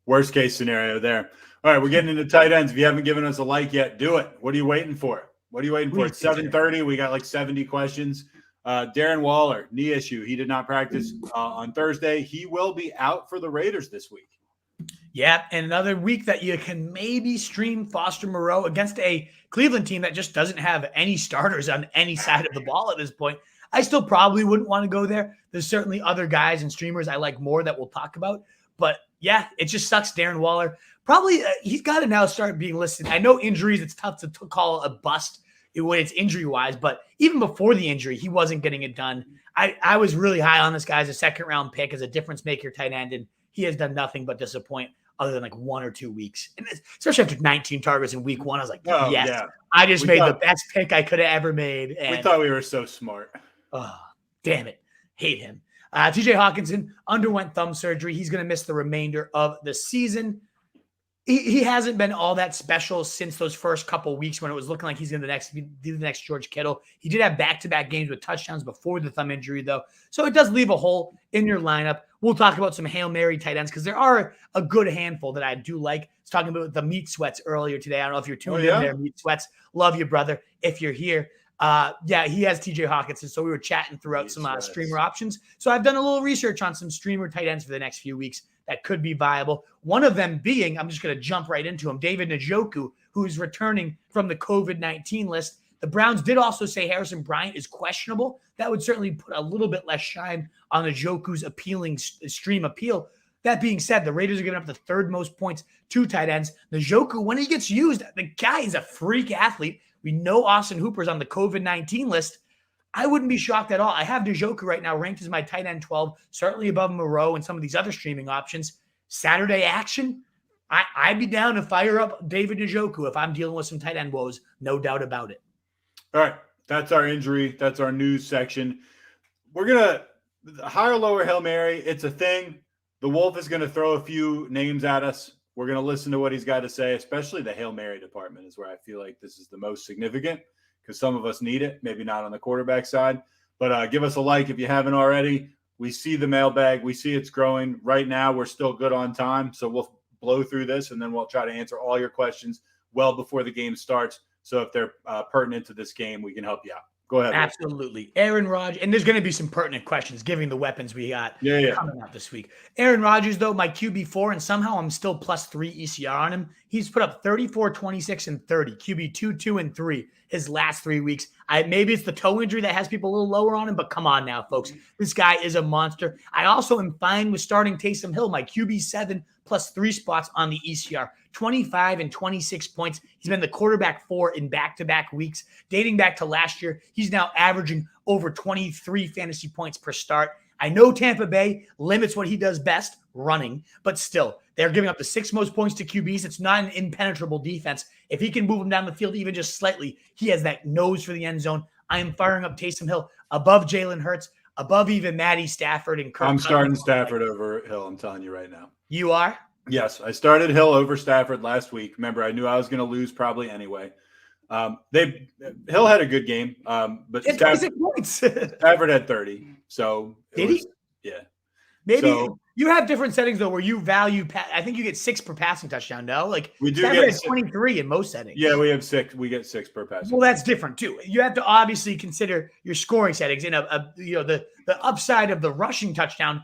Worst case scenario there. All right, we're getting into tight ends. If you haven't given us a like yet, do it. What are you waiting for? It's 7:30. We got like 70 questions. Darren Waller, knee issue. He did not practice on Thursday. He will be out for the Raiders this week. Yeah, and another week that you can maybe stream Foster Moreau against a Cleveland team that just doesn't have any starters on any side of the ball at this point. I still probably wouldn't want to go there. There's certainly other guys and streamers I like more that we'll talk about. But yeah, it just sucks. Darren Waller, probably he's got to now start being listed. I know injuries, it's tough to call a bust when it's injury-wise, but even before the injury, he wasn't getting it done. I was really high on this guy as a second-round pick, as a difference-maker tight end, and he has done nothing but disappoint other than like 1 or 2 weeks. And especially after 19 targets in week 1, I was like, yes, yeah. I just made the best pick I could have ever made. And we thought we were so smart. Oh, damn it. Hate him. TJ Hawkinson underwent thumb surgery. He's going to miss the remainder of the season. He hasn't been all that special since those first couple weeks when it was looking like he's going to be the next George Kittle. He did have back-to-back games with touchdowns before the thumb injury, though. So it does leave a hole in your lineup. We'll talk about some Hail Mary tight ends because there are a good handful that I do like. I was talking about the Meat Sweats earlier today. I don't know if you're tuned in there, Meat Sweats. Love you, brother, if you're here. Yeah, he has TJ Hawkinson, so we were chatting throughout some streamer options. So I've done a little research on some streamer tight ends for the next few weeks that could be viable. One of them being, I'm just going to jump right into him, David Njoku, who's returning from the COVID-19 list. The Browns did also say Harrison Bryant is questionable. That would certainly put a little bit less shine on Njoku's appealing stream appeal. That being said, the Raiders are giving up the 3rd most points to tight ends. Njoku, when he gets used, the guy is a freak athlete. We know Austin Hooper's on the COVID-19 list. I wouldn't be shocked at all. I have Njoku right now ranked as my tight end 12, certainly above Moreau and some of these other streaming options. Saturday action, I'd be down to fire up David Njoku if I'm dealing with some tight end woes, no doubt about it. All right, that's our injury. That's our news section. We're going to high or lower Hail Mary. It's a thing. The Wolf is going to throw a few names at us. We're going to listen to what he's got to say, especially the Hail Mary department is where I feel like this is the most significant because some of us need it, maybe not on the quarterback side. But give us a like if you haven't already. We see the mailbag. We see it's growing. Right now, we're still good on time. So we'll blow through this, and then we'll try to answer all your questions well before the game starts. So if they're pertinent to this game, we can help you out. Go ahead. Absolutely. Aaron Rodgers, and there's going to be some pertinent questions given the weapons we got coming out this week. Aaron Rodgers, though, my QB4, and somehow I'm still +3 ECR on him. He's put up 34, 26, and 30. QB2, 2, and 3 his last 3 weeks. Maybe it's the toe injury that has people a little lower on him, but come on now, folks. This guy is a monster. I also am fine with starting Taysom Hill, my QB7, +3 spots on the ECR. 25 and 26 points. He's been the quarterback 4 in back-to-back weeks. Dating back to last year, he's now averaging over 23 fantasy points per start. I know Tampa Bay limits what he does best, running, but still, they're giving up the 6th most points to QBs. It's not an impenetrable defense. If he can move them down the field even just slightly, he has that nose for the end zone. I am firing up Taysom Hill above Jalen Hurts, above even Matty Stafford and Kirk I'm Cousins. starting Stafford over Hill, I'm telling you right now. You are? Yes, I started Hill over Stafford last week. Remember, I knew I was going to lose probably anyway. Hill had a good game, but Stafford had 30. So did he? Yeah. Maybe you have different settings though, where you value. I think you get 6 per passing touchdown. No, like we do Stafford get 23 in most settings. Yeah, we have 6. We get 6 per passing. Well, that's different too. You have to obviously consider your scoring settings. And the upside of the rushing touchdown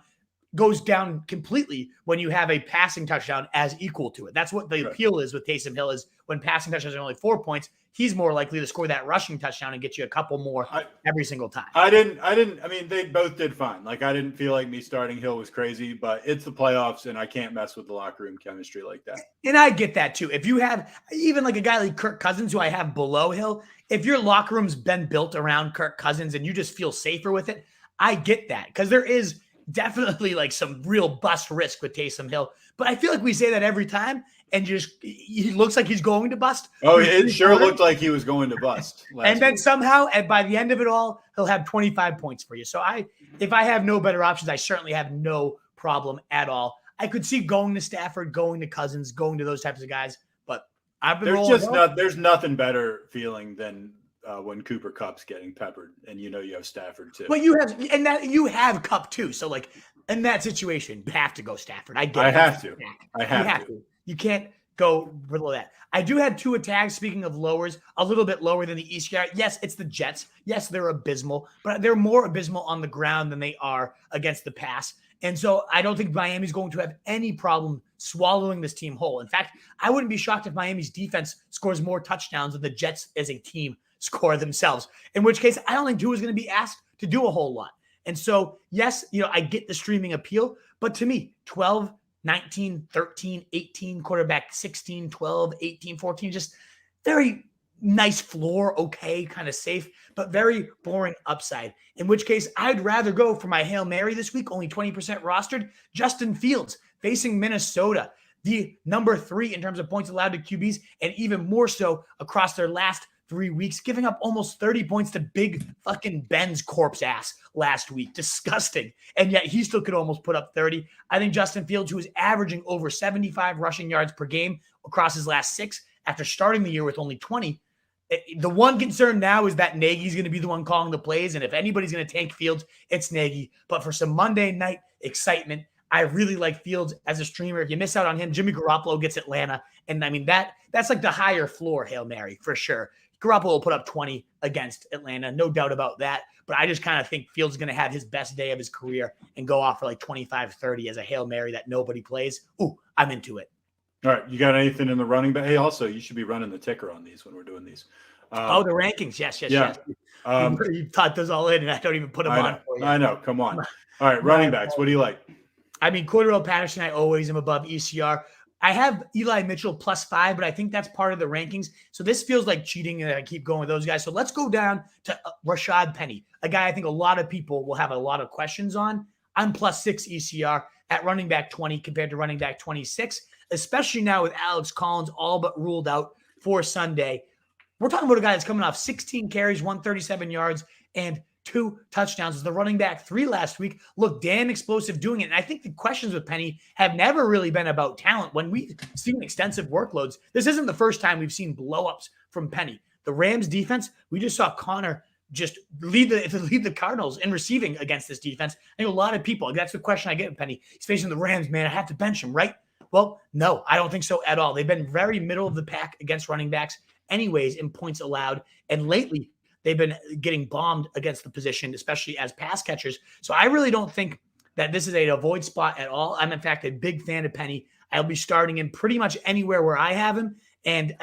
goes down completely when you have a passing touchdown as equal to it. That's what the appeal is with Taysom Hill, is when passing touchdowns are only 4 points, he's more likely to score that rushing touchdown and get you a couple more every single time. I mean, they both did fine. Like, I didn't feel like me starting Hill was crazy, but it's the playoffs and I can't mess with the locker room chemistry like that. And I get that too. If you have even like a guy like Kirk Cousins, who I have below Hill, if your locker room's been built around Kirk Cousins and you just feel safer with it, I get that, because there is definitely like some real bust risk with Taysom Hill. But I feel like we say that every time, and he looks like he's going to bust. Oh, it sure looked like he was going to bust. And then somehow, and by the end of it all, he'll have 25 points for you. So if I have no better options, I certainly have no problem at all. I could see going to Stafford, going to Cousins, going to those types of guys. But I've been there's nothing better feeling than when Cooper Kupp's getting peppered, and you have Stafford too. But you have Kupp too. So like in that situation, you have to go Stafford. I have to. You can't go below that. I do have Tua tags. Speaking of lowers, a little bit lower than the ECR. Yes, it's the Jets. Yes, they're abysmal, but they're more abysmal on the ground than they are against the pass. And so I don't think Miami's going to have any problem swallowing this team whole. In fact, I wouldn't be shocked if Miami's defense scores more touchdowns than the Jets as a team score themselves, in which case I don't think Tua is going to be asked to do a whole lot. And so, yes, I get the streaming appeal, but to me, 12, 19, 13, 18, quarterback 16, 12, 18, 14, just very nice floor, okay, kind of safe, but very boring upside, in which case I'd rather go for my Hail Mary this week, only 20% rostered, Justin Fields facing Minnesota, the number 3 in terms of points allowed to QBs, and even more so across their last 3 weeks, giving up almost 30 points to big fucking Ben's corpse ass last week. Disgusting. And yet he still could almost put up 30. I think Justin Fields, who is averaging over 75 rushing yards per game across his last 6 after starting the year with only 20. The one concern now is that Nagy's going to be the one calling the plays. And if anybody's going to tank Fields, it's Nagy. But for some Monday night excitement, I really like Fields as a streamer. If you miss out on him, Jimmy Garoppolo gets Atlanta. And I mean, that's like the higher floor Hail Mary for sure. Garoppolo will put up 20 against Atlanta, no doubt about that. But I just kind of think Fields is going to have his best day of his career and go off for like 25-30 as a Hail Mary that nobody plays. Ooh, I'm into it. All right. You got anything in the running back? Hey, also, you should be running the ticker on these when we're doing these. The rankings. Yes. You taught those all in, and I don't even put them on for you. I know. Come on. All right. Running backs. What do you like? I mean, Cordell Patterson, I always am above ECR. I have Eli Mitchell +5, but I think that's part of the rankings. So this feels like cheating, and I keep going with those guys. So let's go down to Rashad Penny, a guy I think a lot of people will have a lot of questions on. I'm +6 ECR at running back 20 compared to running back 26, especially now with Alex Collins all but ruled out for Sunday. We're talking about a guy that's coming off 16 carries, 137 yards, and 2 touchdowns. As the running back 3 last week, looked damn explosive doing it. And I think the questions with Penny have never really been about talent. When we've seen extensive workloads, this isn't the first time we've seen blowups from Penny. The Rams defense, we just saw Connor just lead the Cardinals in receiving against this defense. I think a lot of people, that's the question I get with Penny. He's facing the Rams, man. I have to bench him, right? Well, no, I don't think so at all. They've been very middle of the pack against running backs anyways in points allowed. And lately, they've been getting bombed against the position, especially as pass catchers. So I really don't think that this is an avoid spot at all. I'm, in fact, a big fan of Penny. I'll be starting him pretty much anywhere where I have him. And,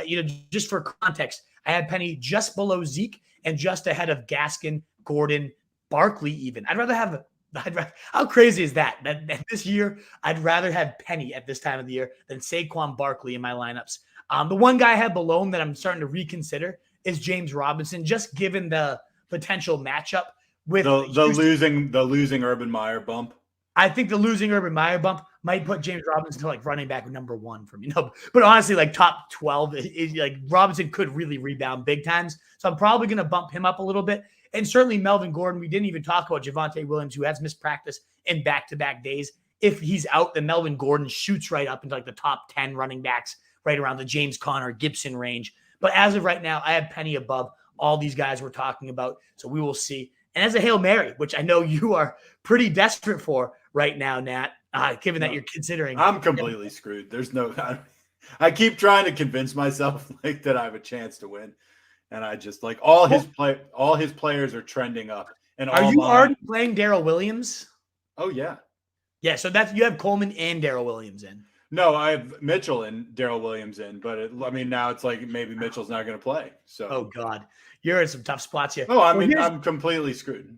just for context, I had Penny just below Zeke and just ahead of Gaskin, Gordon, Barkley even. How crazy is that this year, I'd rather have Penny at this time of the year than Saquon Barkley in my lineups. The one guy I have below him that I'm starting to reconsider is James Robinson, just given the potential matchup with the losing Urban Meyer bump. I think the losing Urban Meyer bump might put James Robinson to like running back number 1 for me. No, but honestly, like top 12, like Robinson could really rebound big times. So I'm probably going to bump him up a little bit. And certainly Melvin Gordon. We didn't even talk about Devante Williams, who has missed practice in back-to-back days. If he's out, then Melvin Gordon shoots right up into like the top 10 running backs, right around the James Conner, Gibson range. But as of right now, I have Penny above all these guys we're talking about. So we will see. And as a Hail Mary, which I know you are pretty desperate for right now, Nat, given that you're considering. I'm completely screwed. There's I keep trying to convince myself like that I have a chance to win. And I just like all his players are trending up. And are you already playing Daryl Williams? Oh, yeah. Yeah, so you have Coleman and Daryl Williams in. No, I have Mitchell and Daryl Williams in, but now it's like maybe Mitchell's not going to play. So, oh God, you're in some tough spots here. Oh, I'm completely screwed.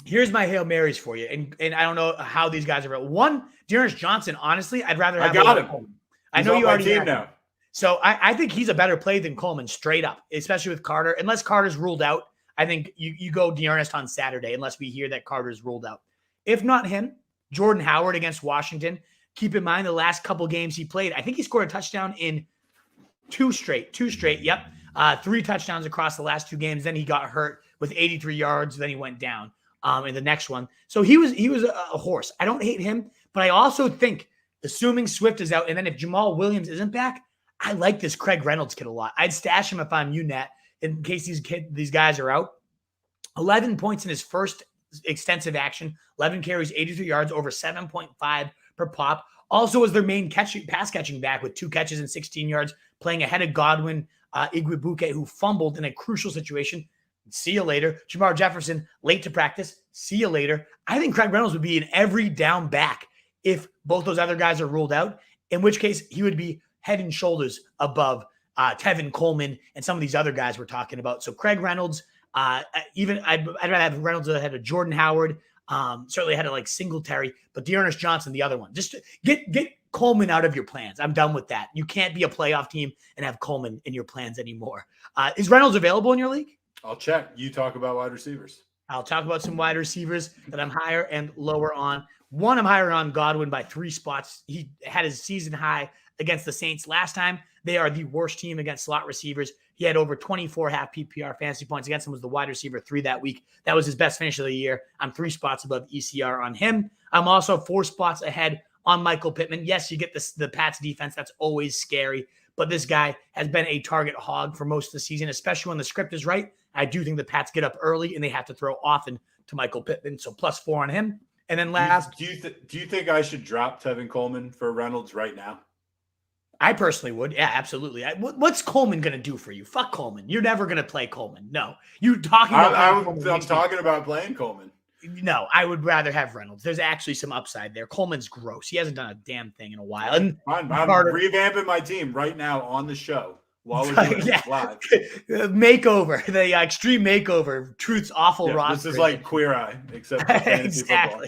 Here's my Hail Marys for you, and I don't know how these guys are real. One, Dearness Johnson. Honestly, I'd rather have. I got him. I know you already team have now. Him. So I think he's a better play than Coleman, straight up, especially with Carter. Unless Carter's ruled out, I think you go Dearness on Saturday. Unless we hear that Carter's ruled out. If not him, Jordan Howard against Washington. Keep in mind the last couple games he played, I think he scored a touchdown in two straight. Yep. 3 touchdowns across the last 2 games. Then he got hurt with 83 yards. Then he went down in the next one. So he was a horse. I don't hate him, but I also think, assuming Swift is out, and then if Jamal Williams isn't back, I like this Craig Reynolds kid a lot. I'd stash him if I'm you, Nat, in case these guys are out. 11 points in his first extensive action, 11 carries, 83 yards, over 7.5 per pop. Also was their main pass catching back with 2 catches and 16 yards, playing ahead of Godwin, Igwebuike, who fumbled in a crucial situation. See you later. Jamar Jefferson, late to practice. See you later. I think Craig Reynolds would be an every down back if both those other guys are ruled out, in which case he would be head and shoulders above Tevin Coleman and some of these other guys we're talking about. So Craig Reynolds, I'd rather have Reynolds ahead of Jordan Howard. Certainly had a like Singletary, but Dearness Johnson, the other one. Just get Coleman out of your plans. I'm done with that. You can't be a playoff team and have Coleman in your plans anymore. Is Reynolds available in your league? I'll check. You talk about wide receivers. I'll talk about some wide receivers that I'm higher and lower on. One, I'm higher on Godwin by 3 spots. He had his season high against the Saints last time. They are the worst team against slot receivers. He had over 24 half PPR fantasy points. Against him was the wide receiver 3 that week. That was his best finish of the year. I'm 3 spots above ECR on him. I'm also 4 spots ahead on Michael Pittman. Yes, you get the Pats defense. That's always scary. But this guy has been a target hog for most of the season, especially when the script is right. I do think the Pats get up early and they have to throw often to Michael Pittman. So +4 on him. And then last. Do you think I should drop Tevin Coleman for Reynolds right now? I personally would. Yeah, absolutely. What's Coleman going to do for you? Fuck Coleman. You're never going to play Coleman. No. You talking about I'm talking about playing Coleman. No, I would rather have Reynolds. There's actually some upside there. Coleman's gross. He hasn't done a damn thing in a while. And I'm revamping my team right now on the show while we're doing this live. Makeover, the extreme makeover. Truth's awful roster. This is like Queer Eye, except for fantasy football.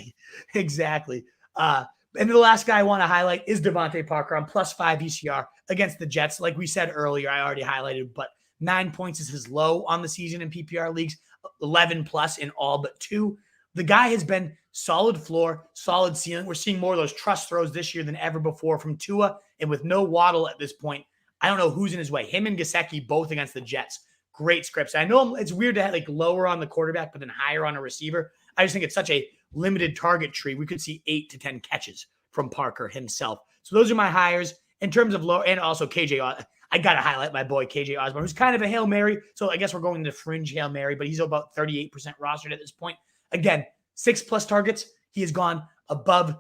Exactly. And the last guy I want to highlight is Devante Parker on +5 ECR against the Jets. Like we said earlier, I already highlighted, but 9 points is his low on the season in PPR leagues, 11+ in all but 2. The guy has been solid floor, solid ceiling. We're seeing more of those trust throws this year than ever before from Tua. And with no Waddle at this point, I don't know who's in his way. Him and Gesicki both against the Jets. Great scripts. I know it's weird to have like lower on the quarterback, but then higher on a receiver. I just think it's such a limited target tree. We could see 8 to 10 catches from Parker himself. So those are my hires in terms of low, and also KJ. I got to highlight my boy KJ Osborne, who's kind of a Hail Mary. So I guess we're going to fringe Hail Mary, but he's about 38% rostered at this point. Again, 6+ targets. He has gone above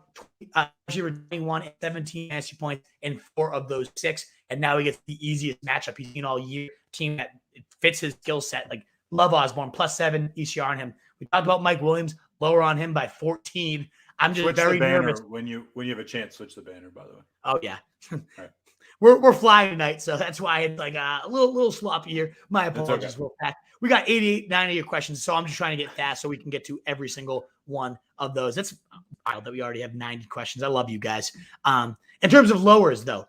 21 and 17 fantasy points in 4 of those 6. And now he gets the easiest matchup he's seen all year. Team that fits his skill set. Like, love Osborne, +7 ECR on him. We talked about Mike Williams, lower on him by 14. I'm just very nervous. When you have a chance, switch the banner, by the way. Oh, yeah. Right. We're flying tonight, so that's why it's like a little sloppy here. My apologies. Okay. We got 88, 90 of your questions, so I'm just trying to get fast so we can get to every single one of those. That's wild that we already have 90 questions. I love you guys. In terms of lowers, though,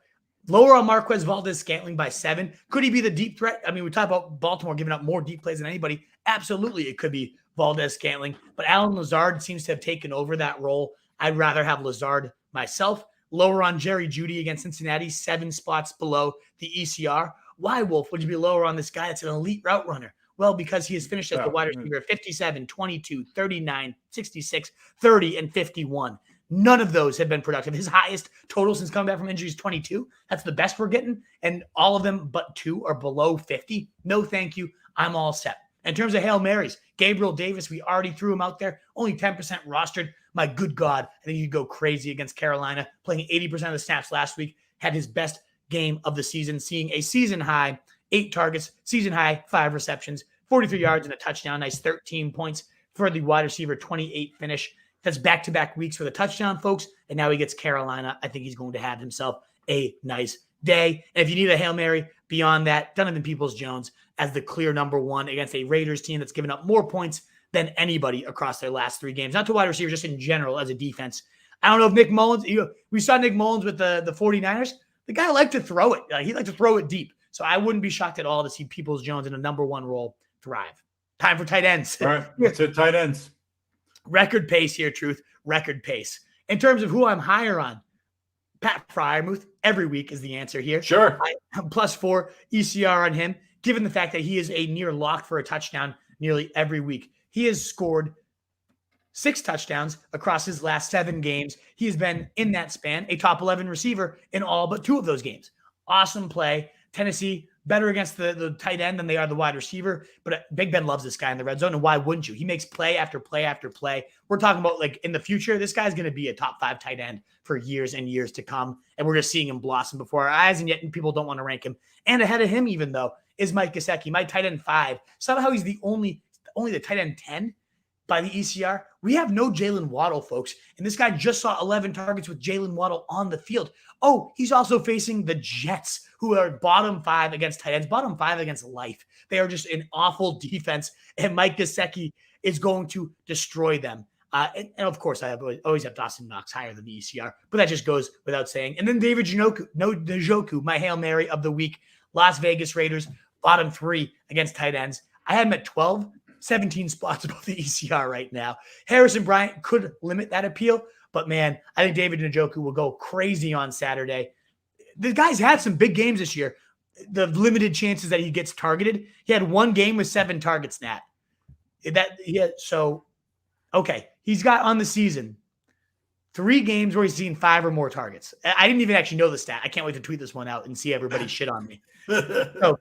lower on Marquez Valdes-Scantling by 7. Could he be the deep threat? I mean, we talk about Baltimore giving up more deep plays than anybody. Absolutely, it could be Valdes-Scantling, but Alan Lazard seems to have taken over that role. I'd rather have Lazard myself. Lower on Jerry Jeudy against Cincinnati, 7 spots below the ECR. Why, Wolf, would you be lower on this guy that's an elite route runner? Well, because he has finished as the wide receiver 57, 22, 39, 66, 30, and 51. None of those have been productive. His highest total since coming back from injury is 22. That's the best we're getting. And all of them but 2 are below 50. No, thank you. I'm all set. In terms of Hail Marys, Gabriel Davis, we already threw him out there. Only 10% rostered. My good God, I think you'd go crazy against Carolina. Playing 80% of the snaps last week. Had his best game of the season, seeing a season high 8 targets, season high 5 receptions, 43 yards and a touchdown. Nice 13 points for the wide receiver, 28 finish. That's back-to-back weeks for the touchdown, folks. And now he gets Carolina. I think he's going to have himself a nice day. And if you need a Hail Mary beyond that, Donovan Peoples-Jones as the clear number 1 against a Raiders team that's given up more points than anybody across their last 3 games. Not to wide receivers, just in general as a defense. I don't know if Nick Mullins, we saw Nick Mullins with the 49ers. The guy liked to throw it. He liked to throw it deep. So I wouldn't be shocked at all to see Peoples-Jones in a number 1 role thrive. Time for tight ends. All right, let's hit tight ends. Record pace here, Truth. Record pace. In terms of who I'm higher on, Pat Freiermuth every week is the answer here. Sure. I'm +4 ECR on him, given the fact that he is a near lock for a touchdown nearly every week. He has scored 6 touchdowns across his last 7 games. He has been, in that span, a top 11 receiver in all but 2 of those games. Awesome play. Tennessee, better against the tight end than they are the wide receiver. But Big Ben loves this guy in the red zone, and why wouldn't you? He makes play after play after play. We're talking about, like, in the future, this guy's going to be a top 5 tight end for years and years to come. And we're just seeing him blossom before our eyes, and yet people don't want to rank him. And ahead of him, even though, is Mike Gesicki, my tight end 5. Somehow he's the only the tight end 10 by the ECR. We have no Jaylen Waddle, folks. And this guy just saw 11 targets with Jaylen Waddle on the field. Oh, he's also facing the Jets, who are bottom 5 against tight ends, bottom 5 against life. They are just an awful defense, and Mike Gesicki is going to destroy them. And of course, I always have Dawson Knox higher than the ECR, but that just goes without saying. And then David Njoku, my Hail Mary of the week. Las Vegas Raiders, bottom 3 against tight ends. I had him at 12. 17 spots above the ECR right now. Harrison Bryant could limit that appeal, but man, I think David Njoku will go crazy on Saturday. The guy's had some big games this year. The limited chances that he gets targeted. He had 1 game with 7 targets, Nat. Okay. He's got on the season 3 games where he's seen 5 or more targets. I didn't even actually know the stat. I can't wait to tweet this one out and see everybody shit on me. So,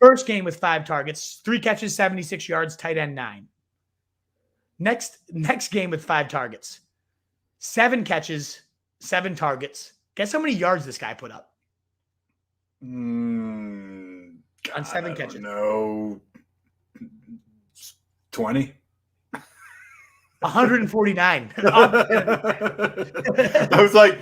first game with 5 targets, 3 catches, 76 yards, tight end 9. Next game with 5 targets, 7 catches, 7 targets. Guess how many yards this guy put up? On 7 catches. No, 20. 149. I was like,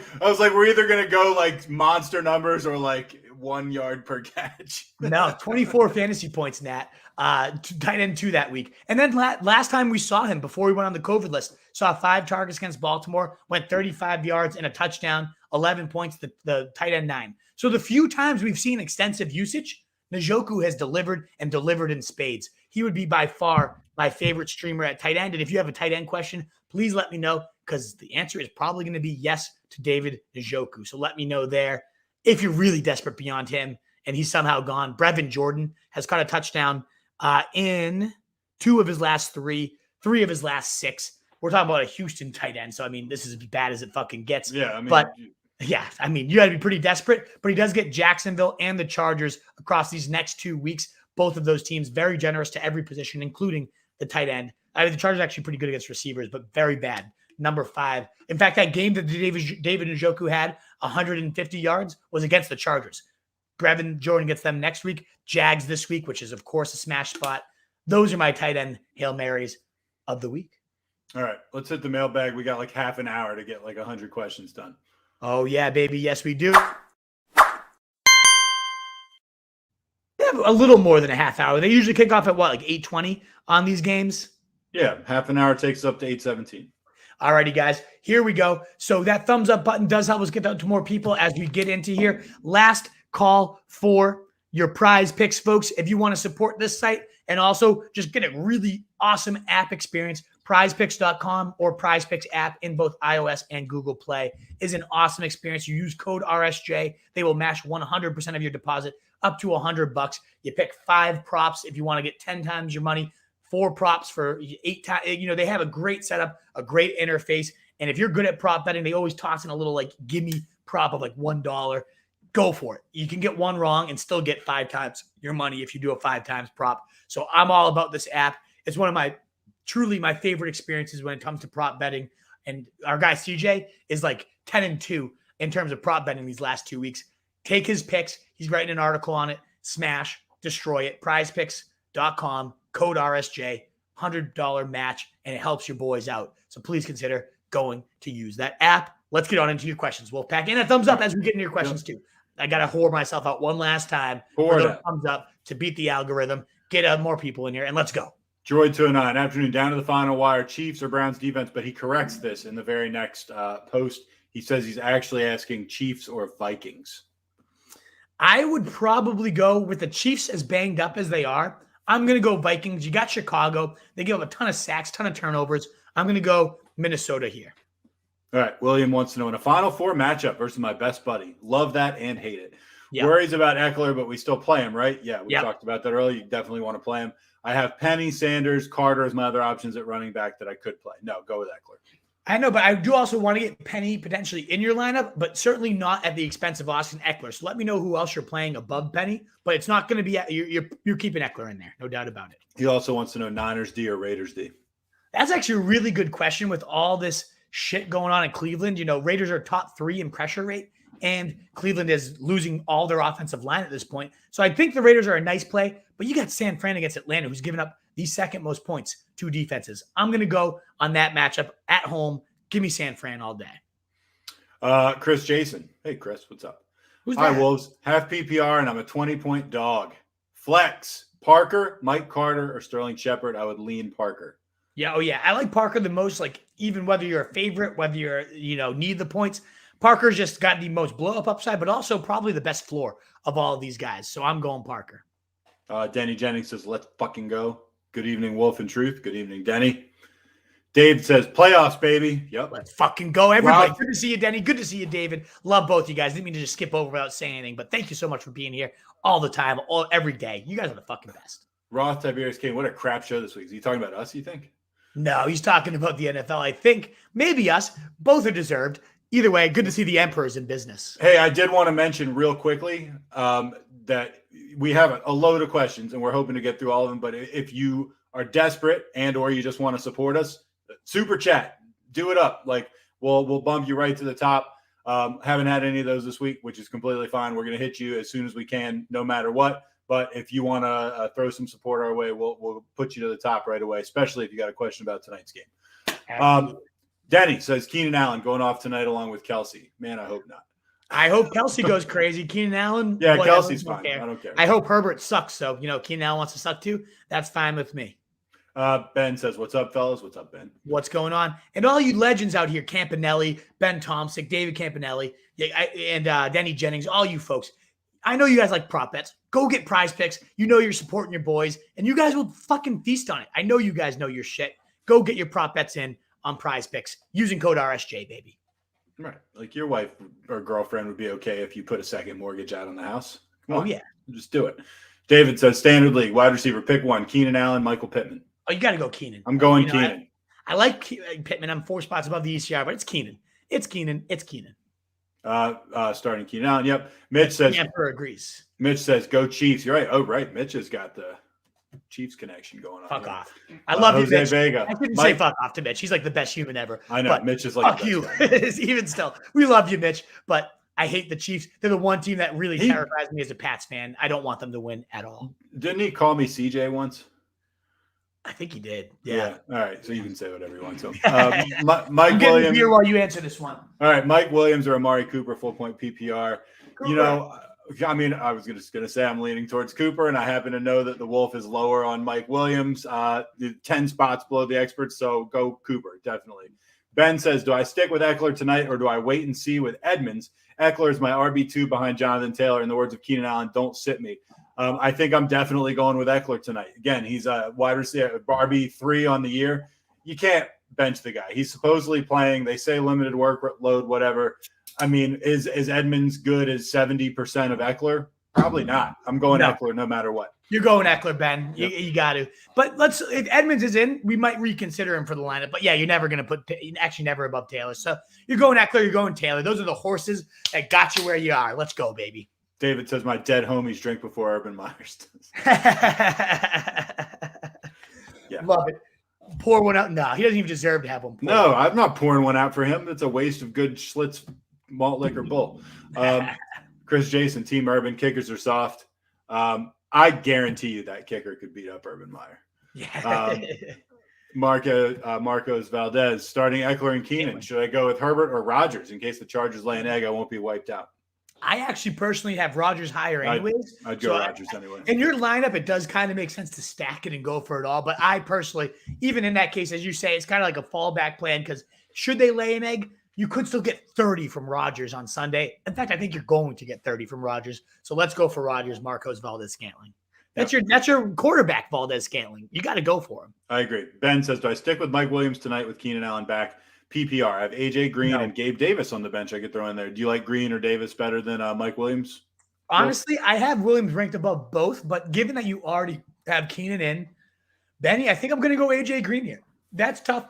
we're either gonna go like monster numbers or like 1 yard per catch. No, 24 fantasy points, Nat. Tight end 2 that week. And then last time we saw him before we went on the COVID list, saw 5 targets against Baltimore, went 35 yards and a touchdown, 11 points, the tight end 9. So the few times we've seen extensive usage, Njoku has delivered and delivered in spades. He would be by far my favorite streamer at tight end. And if you have a tight end question, please let me know, because the answer is probably going to be yes to David Njoku. So let me know there if you're really desperate beyond him and he's somehow gone. Brevin Jordan has caught a touchdown in 2 of his last 3 of his last 6. We're talking about a Houston tight end. So, I mean, this is as bad as it fucking gets. Yeah, I mean, but Yeah, I mean, you got to be pretty desperate, but he does get Jacksonville and the Chargers across these next 2 weeks. Both of those teams very generous to every position, including the tight end. I mean, the Chargers are actually pretty good against receivers, but very bad. Number 5. In fact, that game that David Njoku had 150 yards was against the Chargers. Brevin Jordan gets them next week. Jags this week, which is, of course, a smash spot. Those are my tight end Hail Marys of the week. All right, let's hit the mailbag. We got like half an hour to get like 100 questions done. Oh, yeah, baby. Yes, we do. We have a little more than a half hour. They usually kick off at what, like 8:20 on these games? Yeah, half an hour takes us up to 8:17. All righty, guys, here we go. So that thumbs up button does help us get out to more people as we get into here. Last call for your prize picks, folks. If you want to support this site and also just get a really awesome app experience, prizepicks.com or prizepicks app in both iOS and Google Play is an awesome experience. You use code RSJ. They will match 100% of your deposit up to $100. You pick 5 props if you want to get 10 times your money. 4 props for 8 times. You know, they have a great setup, a great interface. And if you're good at prop betting, they always toss in a little like gimme prop of like $1. Go for it. You can get one wrong and still get 5 times your money if you do a 5 times prop. So I'm all about this app. It's one of my truly my favorite experiences when it comes to prop betting. And our guy CJ is like 10-2 in terms of prop betting these last 2 weeks. Take his picks. He's writing an article on it. Smash, destroy it. Prizepicks.com. Code RSJ, $100 match, and it helps your boys out. So please consider going to use that app. Let's get on into your questions, Wolfpack. And a thumbs up as we get into your questions, too. I got to whore myself out one last time for those thumbs up to beat the algorithm, get more people in here, and let's go. Droid209, afternoon, down to the final wire, Chiefs or Browns defense, but he corrects this in the very next post. He says he's actually asking Chiefs or Vikings. I would probably go with the Chiefs as banged up as they are. I'm going to go Vikings. You got Chicago. They give up a ton of sacks, ton of turnovers. I'm going to go Minnesota here. All right. William wants to know, in a Final Four matchup versus my best buddy. Love that and hate it. Yep. Worries about Eckler, but we still play him, right? Yeah, we talked about that earlier. You definitely want to play him. I have Penny, Sanders, Carter as my other options at running back that I could play. No, go with Eckler. I know, but I do also want to get Penny potentially in your lineup, but certainly not at the expense of Austin Ekeler. So let me know who else you're playing above Penny, but it's not going to be you're keeping Eckler in there, no doubt about it. He also wants to know Niners D or Raiders D. That's actually a really good question with all this shit going on in Cleveland. You know, Raiders are top 3 in pressure rate, and Cleveland is losing all their offensive line at this point. So I think the Raiders are a nice play, but you got San Fran against Atlanta, who's given up the second most points to defenses. I'm going to go on that matchup at home. Give me San Fran all day. Chris Jason. Hey, Chris, what's up? Who's Hi, that? Wolves. Half PPR, and I'm a 20-point dog. Flex. Parker, Mike Carter, or Sterling Shepard. I would lean Parker. Yeah, oh yeah. I like Parker the most, like even whether you're a favorite, whether you're, need the points. Parker's just got the most blow-up upside, but also probably the best floor of all of these guys. So I'm going Parker. Denny Jennings says, let's fucking go. Good evening, Wolf and Truth. Good evening, Denny. Dave says, playoffs, baby. Yep. Let's fucking go, everybody. Rob. Good to see you, Denny. Good to see you, David. Love both you guys. Didn't mean to just skip over without saying anything, but thank you so much for being here all the time, every day. You guys are the fucking best. Roth Tiberius King, what a crap show this week. Is he talking about us, you think? No, he's talking about the NFL. I think maybe us. Both are deserved. Either way, good to see the Emperors in business. Hey, I did want to mention real quickly that we have a load of questions, and we're hoping to get through all of them. But if you are desperate and or you just want to support us, super chat, do it up. Like we'll bump you right to the top. Haven't had any of those this week, which is completely fine. We're going to hit you as soon as we can, no matter what. But if you want to throw some support our way, we'll put you to the top right away, especially if you got a question about tonight's game. Denny says Keenan Allen going off tonight along with Kelsey. Man, I hope not. I hope Kelsey goes crazy. Keenan Allen. Yeah, whatever, Kelsey's fine. I don't care. I hope Herbert sucks. So, Keenan Allen wants to suck too. That's fine with me. Ben says, what's up, fellas? What's up, Ben? What's going on? And all you legends out here, Campanelli, Ben Thompson, David Campanelli, and Denny Jennings, all you folks. I know you guys like prop bets. Go get Prize Picks. You're supporting your boys, and you guys will fucking feast on it. I know you guys know your shit. Go get your prop bets in on Prize Picks using code RSJ, baby. Right. Like your wife or girlfriend would be okay if you put a second mortgage out on the house. Come on. Yeah. Just do it. David says, standard league, wide receiver, pick one. Keenan Allen, Michael Pittman. Oh, you got to go Keenan. I'm going Keenan. I like Pittman. I'm 4 spots above the ECR, but it's Keenan. It's Keenan. Starting Keenan Allen. Yep. Mitch says. Emperor agrees. Mitch says, "Go Chiefs." You're right. Oh, right. Mitch has got the Chiefs connection going on. Fuck off. I love Jose you, Mitch. Vega. I couldn't say fuck off to Mitch. He's like the best human ever. I know. But Mitch is like fuck you. Even still, we love you, Mitch. But I hate the Chiefs. They're the one team that really terrifies me as a Pats fan. I don't want them to win at all. Didn't he call me CJ once? I think he did. Yeah. All right. So you can say whatever you want to. Mike Williams. Here while you answer this one. All right. Mike Williams or Amari Cooper, full point PPR. Cooper. You know, I mean, I was just going to say I'm leaning towards Cooper, and I happen to know that the Wolf is lower on Mike Williams, 10 spots below the experts, so go Cooper, definitely. Ben says, do I stick with Eckler tonight, or do I wait and see with Edmonds? Eckler is my RB2 behind Jonathan Taylor. In the words of Keenan Allen, don't sit me. I think I'm definitely going with Eckler tonight. Again, he's a wide receiver, RB3 on the year. You can't bench the guy. He's supposedly playing. They say limited workload, whatever. I mean, is Edmonds good as 70% of Eckler? Probably not. I'm going Eckler no matter what. You're going Eckler, Ben. Yep. You got to. But if Edmonds is in, we might reconsider him for the lineup. But yeah, you're never going to actually never above Taylor. So you're going Eckler, you're going Taylor. Those are the horses that got you where you are. Let's go, baby. David says my dead homies drink before Urban Meyers. Yeah. Love it. Pour one out. No, he doesn't even deserve to have one. No, I'm not pouring one out for him. It's a waste of good Schlitz malt liquor bull. Chris Jason, Team Urban, kickers are soft. I guarantee you that kicker could beat up Urban Meyer. Yeah. Marcos Valdez, starting Eckler and Keenan. Should I go with Herbert or Rodgers in case the Chargers lay an egg? I won't be wiped out. I actually personally have Rodgers higher anyways. I'd go Rodgers anyway. In your lineup, it does kind of make sense to stack it and go for it all. But I personally, even in that case, as you say, it's kind of like a fallback plan because should they lay an egg, you could still get 30 from Rodgers on Sunday. In fact, I think you're going to get 30 from Rodgers. So let's go for Rodgers, Marcos Valdez-Scantling. That's your quarterback, Valdez-Scantling. You got to go for him. I agree. Ben says, do I stick with Mike Williams tonight with Keenan Allen back? PPR. I have AJ Green and Gabe Davis on the bench I could throw in there. Do you like Green or Davis better than Mike Williams? Honestly, I have Williams ranked above both, but given that you already have Keenan in, Benny, I think I'm going to go AJ Green here. That's tough.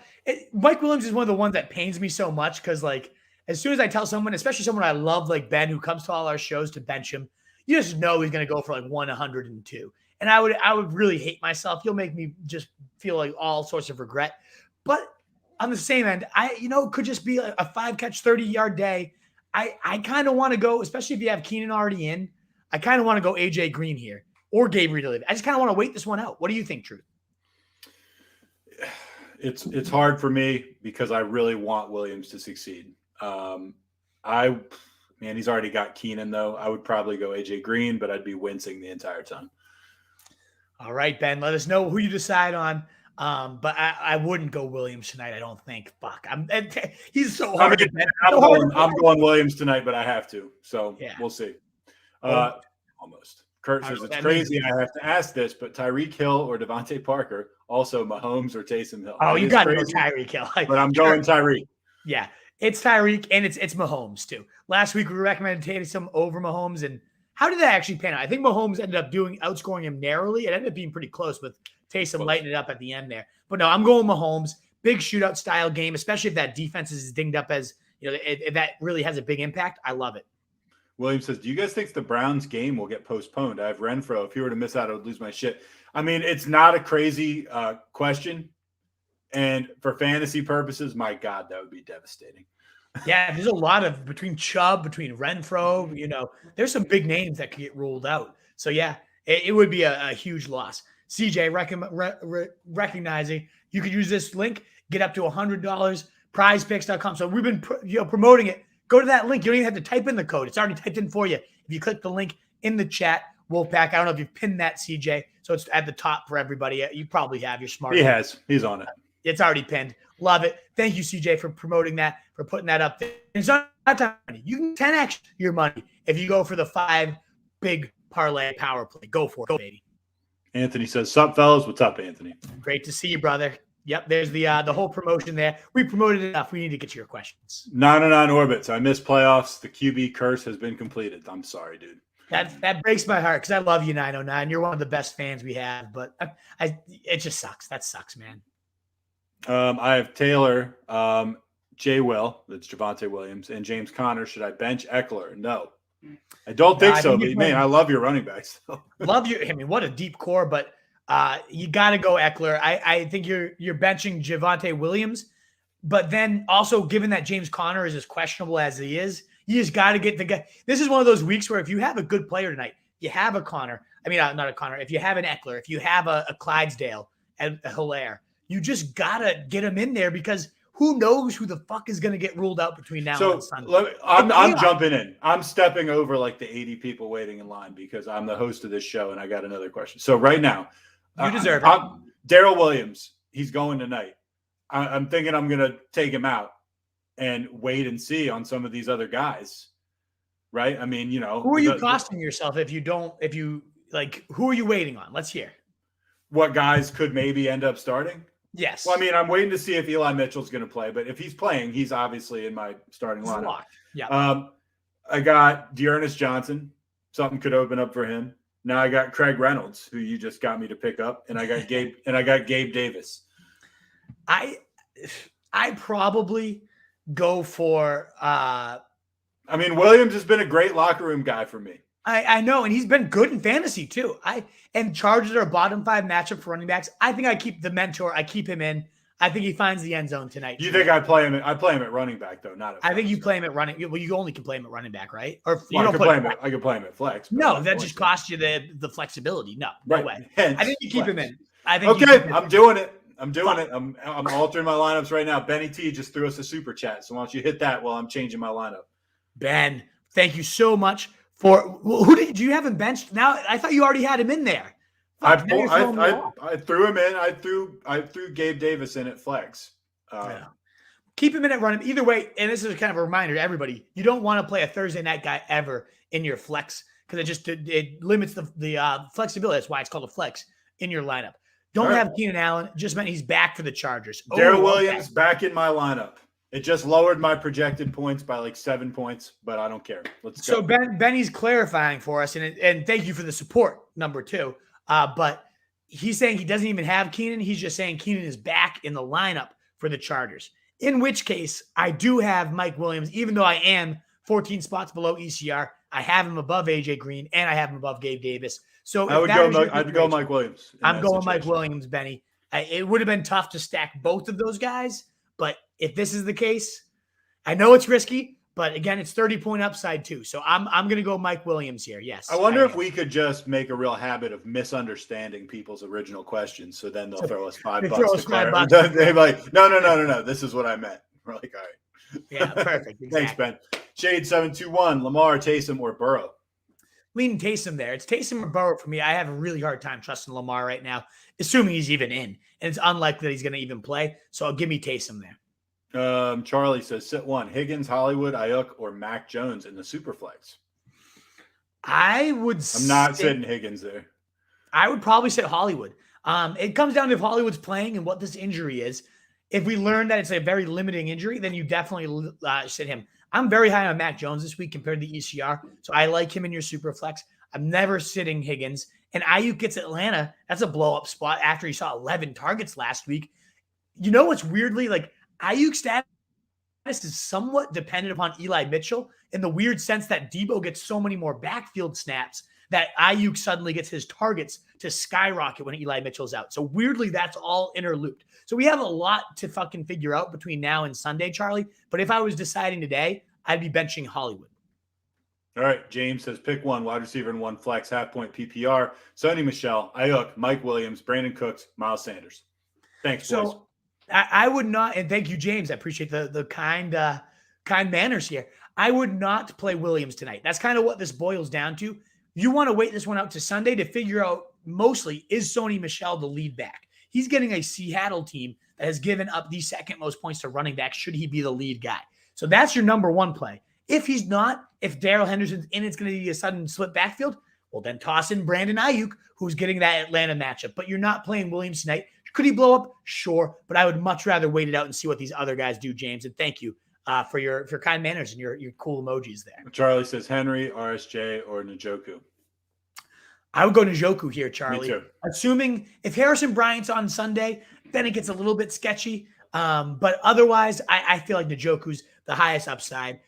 Mike Williams is one of the ones that pains me so much because, like, as soon as I tell someone, especially someone I love like Ben who comes to all our shows to bench him, you just know he's going to go for like 102. And I would really hate myself. You'll make me just feel like all sorts of regret. But on the same end, it could just be a 5-catch, 30-yard day. I kind of want to go, especially if you have Keenan already in, I kind of want to go AJ Green here or Gabriel Davis. I just kind of want to wait this one out. What do you think, Truth? It's hard for me because I really want Williams to succeed. He's already got Keenan, though. I would probably go AJ Green, but I'd be wincing the entire time. All right, Ben, let us know who you decide on. But I wouldn't go Williams tonight. I don't think. Fuck, he's so hard. I'm going Williams tonight, but I have to. So we'll see. Almost. Kurt says it's crazy. I have to ask this, but Tyreek Hill or Devante Parker, also Mahomes or Taysom Hill. Oh, you got to go Tyreek Hill. But I'm going Tyreek. Yeah, it's Tyreek and it's Mahomes too. Last week we recommended Taysom over Mahomes, and how did that actually pan out? I think Mahomes ended up outscoring him narrowly. It ended up being pretty close with Taysom lighting it up at the end there. But no, I'm going Mahomes. Big shootout style game, especially if that defense is dinged up as, if that really has a big impact. I love it. William says, do you guys think the Browns game will get postponed? I have Renfro. If he were to miss out, I would lose my shit. I mean, it's not a crazy question. And for fantasy purposes, my God, that would be devastating. Yeah, there's a lot of between Chubb, between Renfro, there's some big names that could get ruled out. So, yeah, it would be a huge loss. CJ, recognizing you could use this link, get up to $100, prizepicks.com. So we've been promoting it. Go to that link. You don't even have to type in the code. It's already typed in for you. If you click the link in the chat, Wolfpack, I don't know if you've pinned that, CJ. So it's at the top for everybody. You probably have. You're smart. He has. He's on it. It's already pinned. Love it. Thank you, CJ, for promoting that, for putting that up there. It's not time money. You can 10x your money if you go for the 5 big parlay power play. Go for it, baby. Anthony says, sup, fellas? What's up, Anthony? Great to see you, brother. Yep, there's the whole promotion there. We promoted enough. We need to get to your questions. 909 orbits. I missed playoffs. The QB curse has been completed. I'm sorry, dude. That breaks my heart because I love you, 909. You're one of the best fans we have, but it just sucks. That sucks, man. I have Taylor. J. Will, that's Javonte Williams, and James Conner. Should I bench Eckler? No. I don't think so, but man, I love your running backs. Love you. I mean, what a deep core, but you got to go Eckler. I think you're benching Javonte Williams, but then also given that James Conner is as questionable as he is, you just got to get the guy. This is one of those weeks where if you have a good player tonight, you have a Conner. I mean, not a Conner. If you have an Eckler, if you have a Clydesdale and a Hilaire, you just got to get him in there because who knows who the fuck is going to get ruled out between now and Sunday. I'm jumping in. I'm stepping over like the 80 people waiting in line because I'm the host of this show and I got another question. So right now, you deserve it. Daryl Williams, he's going tonight. I'm thinking I'm going to take him out and wait and see on some of these other guys. Right? I mean, who are you costing yourself who are you waiting on? Let's hear. What guys could maybe end up starting? Yes. Well, I mean, I'm waiting to see if Eli Mitchell's going to play, but if he's playing, he's obviously in my starting lineup. Yeah. I got Dearness Johnson. Something could open up for him. Now I got Craig Reynolds, who you just got me to pick up, and I got Gabe Davis. I probably go for. Williams has been a great locker room guy for me. I know, and he's been good in fantasy too. And Chargers are a bottom 5 matchup for running backs. I think I keep the mentor. I keep him in. I think he finds the end zone tonight. You think I play him? I play him at running back though, not at. I think you play him at running. Well, you only can play him at running back, right? Or I can play him at flex. No, that just costs you the flexibility. No way. Hence, I think you keep him in. I'm doing it. I'm altering my lineups right now. Benny T just threw us a super chat, so why don't you hit that while I'm changing my lineup? Ben, thank you so much. Who did you have him benched? Now I thought you already had him in there. I threw him in. I threw Gabe Davis in at flex. Keep him in at running. Either way, and this is kind of a reminder to everybody: you don't want to play a Thursday night guy ever in your flex because it limits the flexibility. That's why it's called a flex in your lineup. Don't have Keenan Allen. Just meant he's back for the Chargers. Daryl Williams back in my lineup. It just lowered my projected points by like 7 points, but I don't care. Let's go. So Benny's clarifying for us, and thank you for the support, number 2. But he's saying he doesn't even have Keenan. He's just saying Keenan is back in the lineup for the Chargers. In which case, I do have Mike Williams, even though I am 14 spots below ECR. I have him above AJ Green, and I have him above Gabe Davis. So I'd go Mike Williams. I'm going Mike Williams, Benny. It would have been tough to stack both of those guys. But if this is the case, I know it's risky, but again, it's 30-point upside too. So I'm going to go Mike Williams here. Yes. I wonder if we could just make a real habit of misunderstanding people's original questions. So then they'll throw us $5 to clarify. They're like, no. This is what I meant. We're like, all right. Yeah, perfect. Exactly. Thanks, Ben. Shade 721, Lamar, Taysom, or Burrow? Leaning Taysom there. It's Taysom or Burrow for me. I have a really hard time trusting Lamar right now, assuming he's even in. And it's unlikely that he's going to even play. So give me Taysom there. Charlie says, sit one. Higgins, Hollywood, Ayuk, or Mac Jones in the Superflex? I'm not sitting Higgins there. I would probably sit Hollywood. It comes down to if Hollywood's playing and what this injury is. If we learn that it's a very limiting injury, then you definitely sit him. I'm very high on Mac Jones this week compared to ECR, so I like him in your super flex. I'm never sitting Higgins. And Ayuk gets Atlanta. That's a blow-up spot after he saw 11 targets last week. You know what's weirdly, like, Ayuk's status is somewhat dependent upon Eli Mitchell in the weird sense that Debo gets so many more backfield snaps that Ayuk suddenly gets his targets to skyrocket when Eli Mitchell's out. So weirdly, that's all interlooped. So we have a lot to fucking figure out between now and Sunday, Charlie. But if I was deciding today, I'd be benching Hollywood. All right. James says pick one, wide receiver and one flex, half-point PPR. Sony Michel, Ayuk, Mike Williams, Brandon Cooks, Miles Sanders. Thanks, boys. So I would not, and thank you, James. I appreciate the kind manners here. I would not play Williams tonight. That's kind of what this boils down to. You want to wait this one out to Sunday to figure out mostly, is Sony Michel the lead back? He's getting a Seattle team that has given up the second most points to running backs. Should he be the lead guy? So that's your number one play. If he's not, if Darrell Henderson's in, it's going to be a sudden split backfield. Well, then toss in Brandon Ayuk, who's getting that Atlanta matchup. But you're not playing Williams tonight. Could he blow up? Sure. But I would much rather wait it out and see what these other guys do, James. And thank you for your kind manners and your cool emojis there. Charlie says Henry, RSJ, or Njoku. I would go Njoku here, Charlie. Me too. Assuming if Harrison Bryant's on Sunday, then it gets a little bit sketchy. But otherwise, I feel like Njoku's the highest upside.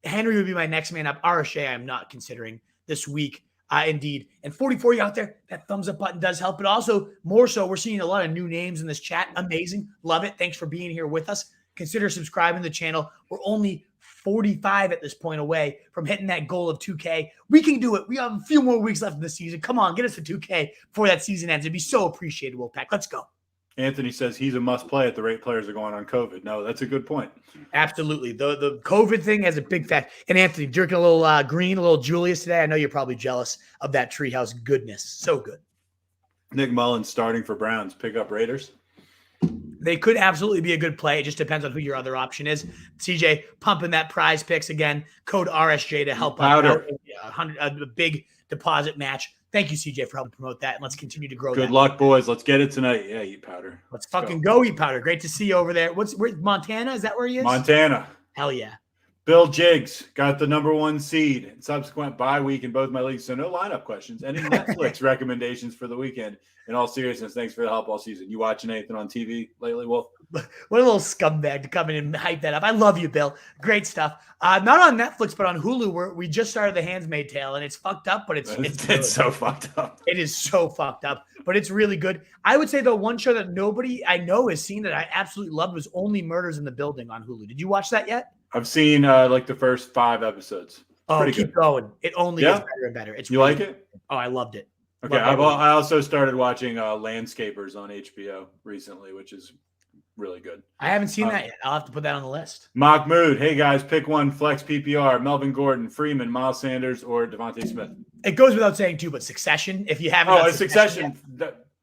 Henry would be my next man up. RSJ, I'm not considering this week. Indeed. And 44 you out there, that thumbs up button does help. But also, more so, we're seeing a lot of new names in this chat. Amazing. Love it. Thanks for being here with us. Consider subscribing to the channel. We're only 45 at this point away from hitting that goal of 2K. We can do it. We have a few more weeks left in the season. Come on, get us to 2K before that season ends. It'd be so appreciated, Wolfpack. Let's go. Anthony says he's a must play at the rate players are going on COVID. No, that's a good point. Absolutely. The COVID thing has a big fact. And Anthony, drinking a little green, a little Julius today. I know you're probably jealous of that Treehouse goodness. So good. Nick Mullins starting for Browns. Pick up Raiders. They could absolutely be a good play. It just depends on who your other option is. CJ pumping that prize picks again. Code RSJ to help out a big deposit match. Thank you, CJ, for helping promote that. And let's continue to grow. Good luck, boys. Let's get it tonight. Yeah, eat powder. Let's fucking go eat powder. Great to see you over there. Where's Montana? Is that where he is? Montana. Hell yeah. Bill Jiggs got the #1 seed and subsequent bye week in both my leagues. So no lineup questions. Any Netflix recommendations for the weekend? In all seriousness, thanks for the help all season. You watching anything on TV lately, Wolf? What a little scumbag to come in and hype that up. I love you, Bill. Great stuff. Not on Netflix, but on Hulu, where we just started The Handmaid's Tale, and it's fucked up, but it's so fucked up. It is so fucked up, but it's really good. I would say the one show that nobody I know has seen that I absolutely loved was Only Murders in the Building on Hulu. Did you watch that yet? I've seen like the first 5 episodes. Oh, keep going. It only gets better and better. It's you like it? Oh, I loved it. Okay, I also started watching Landscapers on HBO recently, which is really good. I haven't seen that yet. I'll have to put that on the list. Mahmoud, hey guys, pick one flex PPR: Melvin Gordon, Freeman, Miles Sanders, or Devante Smith. It goes without saying too, but Succession. If you haven't, it's Succession.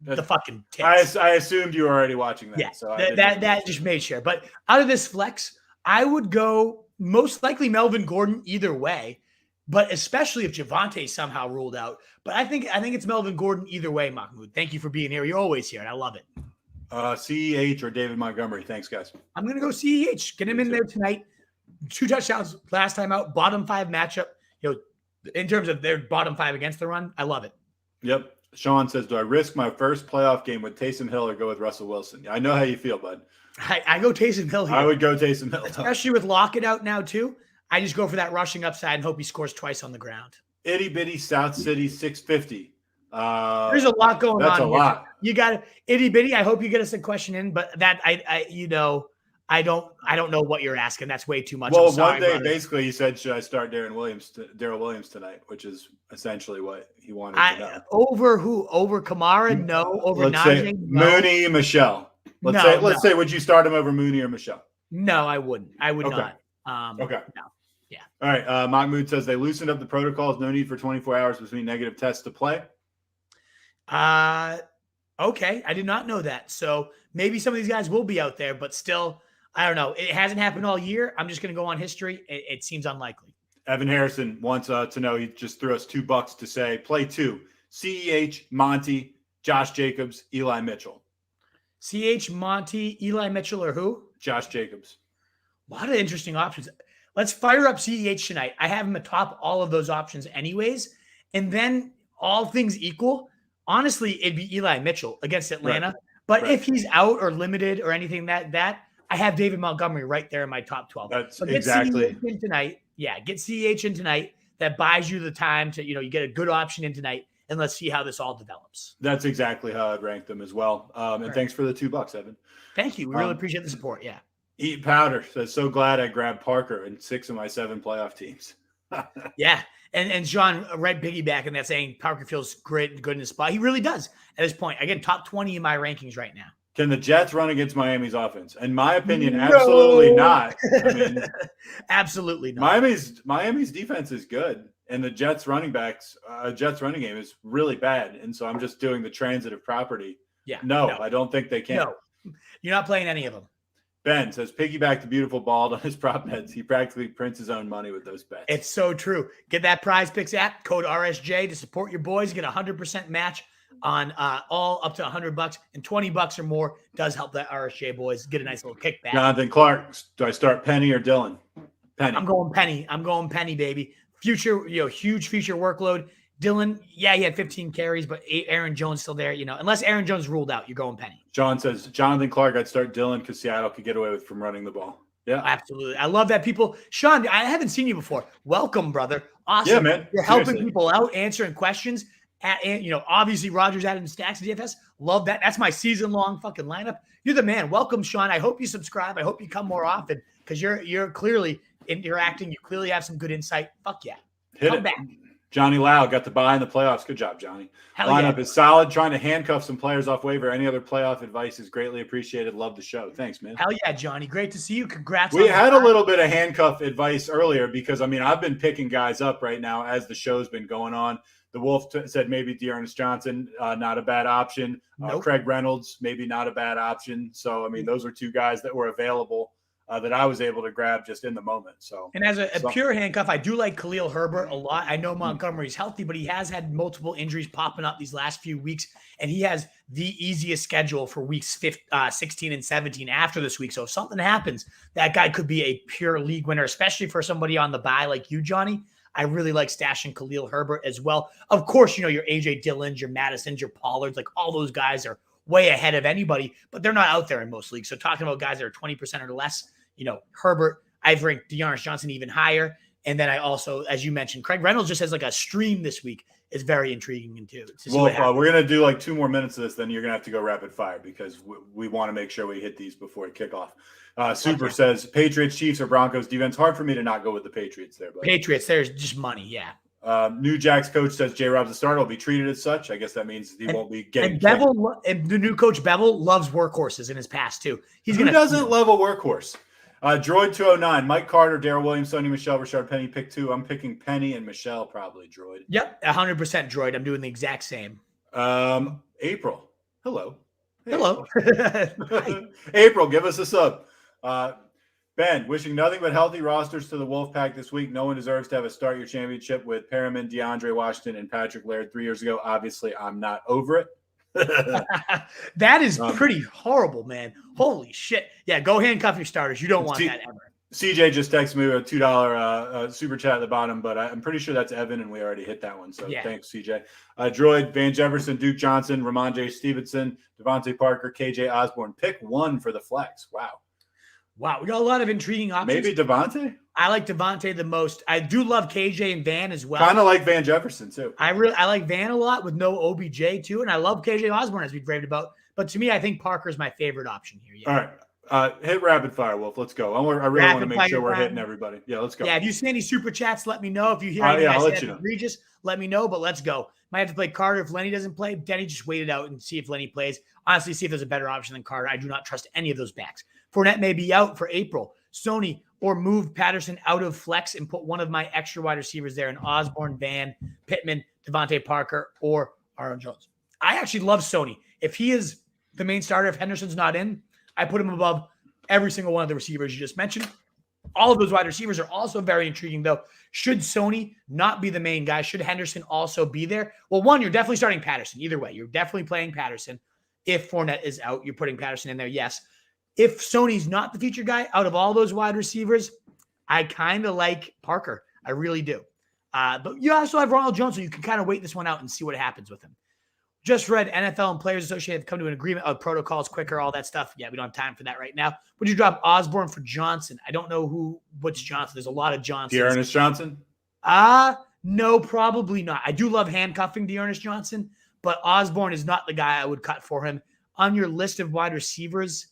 The fucking tits. I assumed you were already watching that. Yeah, so that just made sure. But out of this flex, I would go most likely Melvin Gordon either way. But especially if Javonte somehow ruled out. But I think it's Melvin Gordon either way, Mahmoud. Thank you for being here. You're always here, and I love it. CEH or David Montgomery. Thanks, guys. I'm going to go CEH. Get him in there tonight. 2 touchdowns last time out. Bottom 5 matchup. In terms of their bottom 5 against the run, I love it. Yep. Sean says, do I risk my first playoff game with Taysom Hill or go with Russell Wilson? I know how you feel, bud. I go Taysom Hill here. I would go Taysom Hill. Especially with Locket out now, too. I just go for that rushing upside and hope he scores twice on the ground. Itty bitty South City 650. There's a lot going on. That's a lot. You got it, itty bitty. I hope you get us a question in, but that I don't know what you're asking. That's way too much. Well, one day basically he said, should I start Daryl Williams tonight, which is essentially what he wanted to know. Over who? Over Kamara? No. Over Najee? No. Mooney, Michelle. Let's say, would you start him over Mooney or Michelle? No, I wouldn't. I would not. Okay. No. Yeah. All right. Mahmoud says they loosened up the protocols. No need for 24 hours between negative tests to play. Okay. I did not know that. So maybe some of these guys will be out there, but still, I don't know. It hasn't happened all year. I'm just going to go on history. It seems unlikely. Evan Harrison wants to know. He just threw us $2 to say play 2. CEH, Monty, Josh Jacobs, Eli Mitchell. CH, Monty, Eli Mitchell, or who? Josh Jacobs. A lot of interesting options. Let's fire up CEH tonight. I have him atop all of those options anyways. And then all things equal, honestly, it'd be Eli Mitchell against Atlanta. Right. But if he's out or limited or anything that I have David Montgomery right there in my top 12. That's so get exactly CEH in tonight. Yeah, get CEH in tonight. That buys you the time to, you get a good option in tonight. And let's see how this all develops. That's exactly how I'd rank them as well. And thanks for the $2, Evan. Thank you. We really appreciate the support. Yeah. Eat powder says, so glad I grabbed Parker in 6 of my 7 playoff teams. Yeah. And Sean, right piggybacking that, saying Parker feels great and good in his spot. He really does at this point. Again, top 20 in my rankings right now. Can the Jets run against Miami's offense? In my opinion, absolutely not. I mean, absolutely not. Miami's defense is good, and the Jets running game is really bad. And so I'm just doing the transitive property. Yeah. No, I don't think they can. No, you're not playing any of them. Ben says, piggyback the beautiful bald on his prop bets. He practically prints his own money with those bets. It's so true. Get that Prize Picks app, code RSJ to support your boys. Get a 100% match on all up to $100, and $20 or more does help that RSJ boys get a nice little kickback. Jonathan Clark, do I start Penny or Dylan? Penny. I'm going Penny, baby. Future, huge future workload. Dylan, yeah, he had 15 carries, but Aaron Jones still there. Unless Aaron Jones ruled out, you're going Penny. John says, Jonathan Clark, I'd start Dylan because Seattle could get away with from running the ball. Yeah, absolutely. I love that people. Sean, I haven't seen you before. Welcome, brother. Awesome. Yeah, man. You're helping people out, answering questions. Obviously Rogers added stacks at DFS. Love that. That's my season-long fucking lineup. You're the man. Welcome, Sean. I hope you subscribe. I hope you come more often because you're clearly interacting. You clearly have some good insight. Fuck yeah. Come back. Johnny Lau got the bye in the playoffs. Good job, Johnny. Lineup is solid. Trying to handcuff some players off waiver. Any other playoff advice is greatly appreciated. Love the show. Thanks, man. Hell yeah, Johnny. Great to see you. Congrats. We had a little bit of handcuff advice earlier because, I've been picking guys up right now as the show's been going on. The Wolf said maybe Dearness Johnson, not a bad option. Nope. Craig Reynolds, maybe not a bad option. So, those are two guys that were available that I was able to grab just in the moment. So, and as a pure handcuff, I do like Khalil Herbert a lot. I know Montgomery's healthy, but he has had multiple injuries popping up these last few weeks, and he has the easiest schedule for weeks 16 and 17 after this week. So if something happens, that guy could be a pure league winner, especially for somebody on the bye like you, Johnny. I really like stashing Khalil Herbert as well. Of course, your A.J. Dillons, your Madisons, your Pollards, like all those guys are way ahead of anybody, but they're not out there in most leagues. So talking about guys that are 20% or less, Herbert, I've ranked Dearness Johnson even higher. And then I also, as you mentioned, Craig Reynolds just has like a stream this week. Is very intriguing too. Well, we're going to do like 2 more minutes of this. Then you're going to have to go rapid fire because we want to make sure we hit these before we kick off. Super says Patriots, Chiefs, or Broncos defense. Hard for me to not go with the Patriots there. But Patriots, there's just money. Yeah. New Jack's coach says J. Rob's the starter will be treated as such. I guess that means he won't be getting. And Bevel, and the new coach Bevel loves workhorses in his past too. Who doesn't love a workhorse? Droid 209, Mike Carter, Daryl Williams, Sonny Michelle, Rashard Penny, pick 2. I'm picking Penny and Michelle probably. Droid. Yep, 100% Droid. I'm doing the exact same. April, hello. Hello. April, give us a sub. Ben, wishing nothing but healthy rosters to the Wolfpack this week. No one deserves to have a start your championship with Perriman, DeAndre Washington, and Patrick Laird 3 years ago. Obviously, I'm not over it. That is pretty horrible, man. Holy shit. Yeah, go handcuff your starters. You don't want that ever. CJ just texted me with a $2 super chat at the bottom, but I'm pretty sure that's Evan, and we already hit that one. So Thanks, CJ. Droid, Van Jefferson, Duke Johnson, Ramondre Stevenson, Devante Parker, KJ Osborne. Pick 1 for the flex. Wow, we got a lot of intriguing options. Maybe Devante? I like Devante the most. I do love KJ and Van as well. Kind of like Van Jefferson, too. I like Van a lot with no OBJ, too, and I love KJ Osborne, as we've raved about. But to me, I think Parker is my favorite option here. Yeah. All right. Hit rapid fire, Wolf. Let's go. I really want to make sure we're hitting everybody. Yeah, let's go. Yeah, if you see any super chats, let me know. If you hear anything I'll let you know. Egregious, let me know, but let's go. Might have to play Carter if Lenny doesn't play. Denny just wait it out and see if Lenny plays. Honestly, see if there's a better option than Carter. I do not trust any of those backs. Fournette may be out for April. Sony or move Patterson out of flex and put one of my extra wide receivers there in Osborne, Van, Pittman, Devante Parker, or Aaron Jones. I actually love Sony. If he is the main starter, if Henderson's not in, I put him above every single one of the receivers you just mentioned. All of those wide receivers are also very intriguing, though. Should Sony not be the main guy? Should Henderson also be there? Well, one, you're definitely starting Patterson. Either way, you're definitely playing Patterson. If Fournette is out, you're putting Patterson in there, yes. If Sony's not the featured guy, out of all those wide receivers, I kind of like Parker. I really do. But you also have Ronald Jones, so you can kind of wait this one out and see what happens with him. Just read NFL and Players Associated have come to an agreement of protocols quicker, all that stuff. Yeah, we don't have time for that right now. Would you drop Osborne for Johnson? I don't know what's Johnson. There's a lot of Johnsons. Dearness Johnson? No, probably not. I do love handcuffing Dearness Johnson, but Osborne is not the guy I would cut for him. On your list of wide receivers,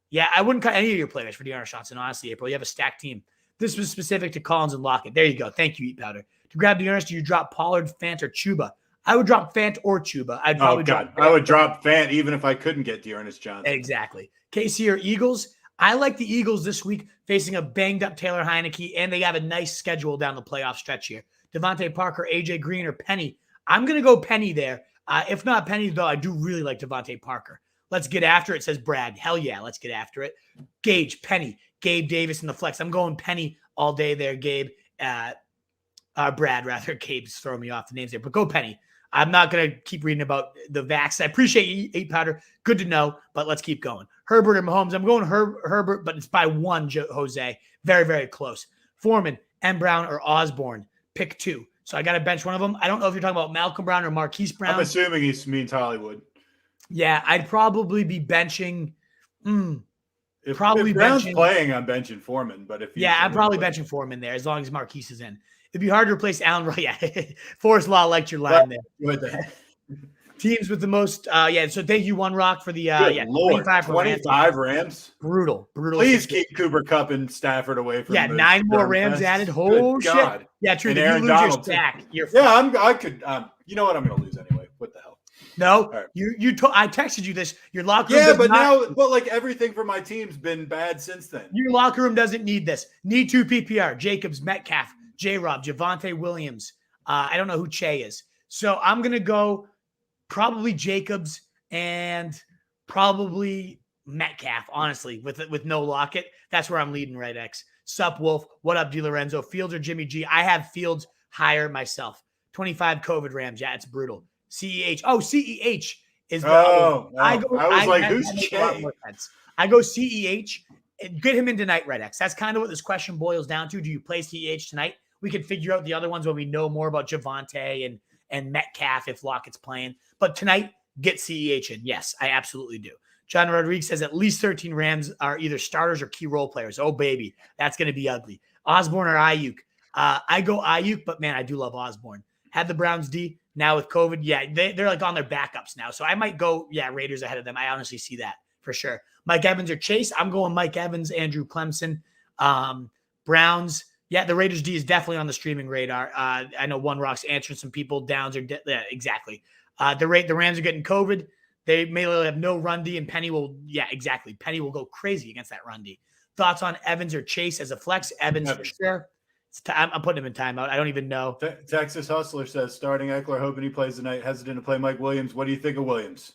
yeah, I wouldn't cut any of your players for Dearness Johnson, honestly, April. You have a stacked team. This was specific to Collins and Lockett. There you go. Thank you, Eat Powder. To grab Dearness, do you drop Pollard, Fant, or Chuba? I would drop Fant or Chuba. I would drop Fant even if I couldn't get Dearness Johnson. Exactly. KC or Eagles? I like the Eagles this week facing a banged-up Taylor Heineke, and they have a nice schedule down the playoff stretch here. Devante Parker, AJ Green, or Penny? I'm going to go Penny there. If not Penny, though, I do really like Devante Parker. Let's get after it, says Brad. Hell yeah, let's get after it. Gage, Penny, Gabe Davis in the flex. I'm going Penny all day there, Gabe. Brad, rather. Gabe's throwing me off the names there, but go Penny. I'm not going to keep reading about the vax. I appreciate you, 8 Powder. Good to know, but let's keep going. Herbert or Mahomes? I'm going Herbert, but it's by 1, Jose. Very, very close. Foreman, M. Brown, or Osborne? Pick 2. So I got to bench one of them. I don't know if you're talking about Malcolm Brown or Marquise Brown. I'm assuming he means Hollywood. Yeah, I'd probably be benching. If Brown's playing, I'm benching Foreman. But if I'm probably benching Foreman there as long as Marquise is in. It'd be hard to replace Allen. Right? Yeah, Forrest Law lecture line there. Teams with the most. So thank you, One Rock, for the 25 Rams. Brutal. Please keep Cooper Kupp and Stafford away from. 9 more Rams added. Oh shit! God. Yeah, true. And if Aaron you lose Donald your stack, you're I could. You know what? I'm going to lose anyway. What the hell? No, right. I texted you this. Your locker room. But like everything for my team's been bad since then. Your locker room doesn't need this. Need 2 PPR. Jacobs, Metcalf, J-Rob, Javonte Williams. I don't know who Che is. So I'm gonna go probably Jacobs and probably Metcalf. Honestly, with no Locket, that's where I'm leading. Right, X. Sup Wolf. What up, DiLorenzo? Fields or Jimmy G? I have Fields higher myself. 25 COVID Rams. Yeah, it's brutal. CEH. Oh, CEH is the. I was like, who's Che? I go CEH. Get him in tonight, Red X. That's kind of what this question boils down to. Do you play CEH tonight? We can figure out the other ones when we know more about Javonte and Metcalf if Lockett's playing. But tonight, get CEH in. Yes, I absolutely do. John Rodriguez says at least 13 Rams are either starters or key role players. Oh, baby. That's going to be ugly. Osborne or Ayuk? I go Ayuk, but man, I do love Osborne. Had the Browns D. Now with COVID, they're like on their backups now. So I might go, Raiders ahead of them. I honestly see that for sure. Mike Evans or Chase? I'm going Mike Evans, Andrew Clemson. Browns. Yeah, the Raiders D is definitely on the streaming radar. I know One Rock's answering some people. Downs are exactly. The Rams are getting COVID. They may have no run D, and Penny will, exactly. Penny will go crazy against that run D. Thoughts on Evans or Chase as a flex? Evans for sure. I'm putting him in timeout. I don't even know. Texas Hustler says starting Eckler, hoping he plays tonight. Hesitant to play Mike Williams. What do you think of Williams?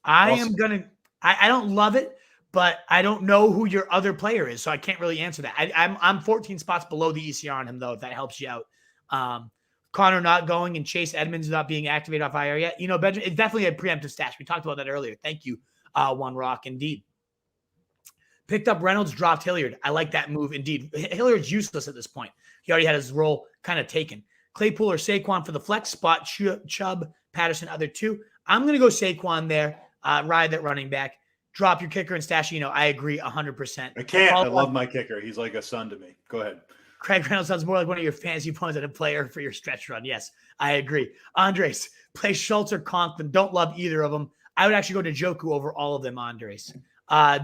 I don't love it, but I don't know who your other player is, so I can't really answer that. I'm 14 spots below the ECR on him though, if that helps you out. Connor not going and Chase Edmonds not being activated off IR yet. Benjamin, it's definitely a preemptive stash. We talked about that earlier. Thank you, One Rock. Indeed. Picked up Reynolds, dropped Hilliard. I like that move. Indeed. Hilliard's useless at this point. He already had his role kind of taken. Claypool or Saquon for the flex spot. Chubb, Patterson, other 2. I'm going to go Saquon there. Ride that running back. Drop your kicker and stash. I agree 100%. I can't. I love my kicker. He's like a son to me. Go ahead. Craig Reynolds sounds more like one of your fantasy opponents than a player for your stretch run. Yes, I agree. Andres, play Schultz or Conklin. Don't love either of them. I would actually go to Njoku over all of them, Andres.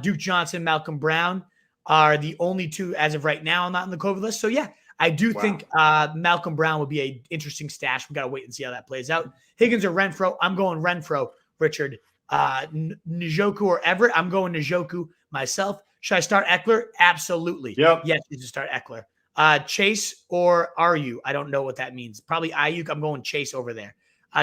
Duke Johnson, Malcolm Brown are the only 2 as of right now not on the COVID list. So, I do think Malcolm Brown would be an interesting stash. We got to wait and see how that plays out. Higgins or Renfro? I'm going Renfro, Richard. Njoku or Everett? I'm going Njoku myself. Should I start Eckler? Absolutely. Yep. Yes, you should start Eckler. Chase or are you? I don't know what that means. Probably Ayuk. I'm going Chase over there.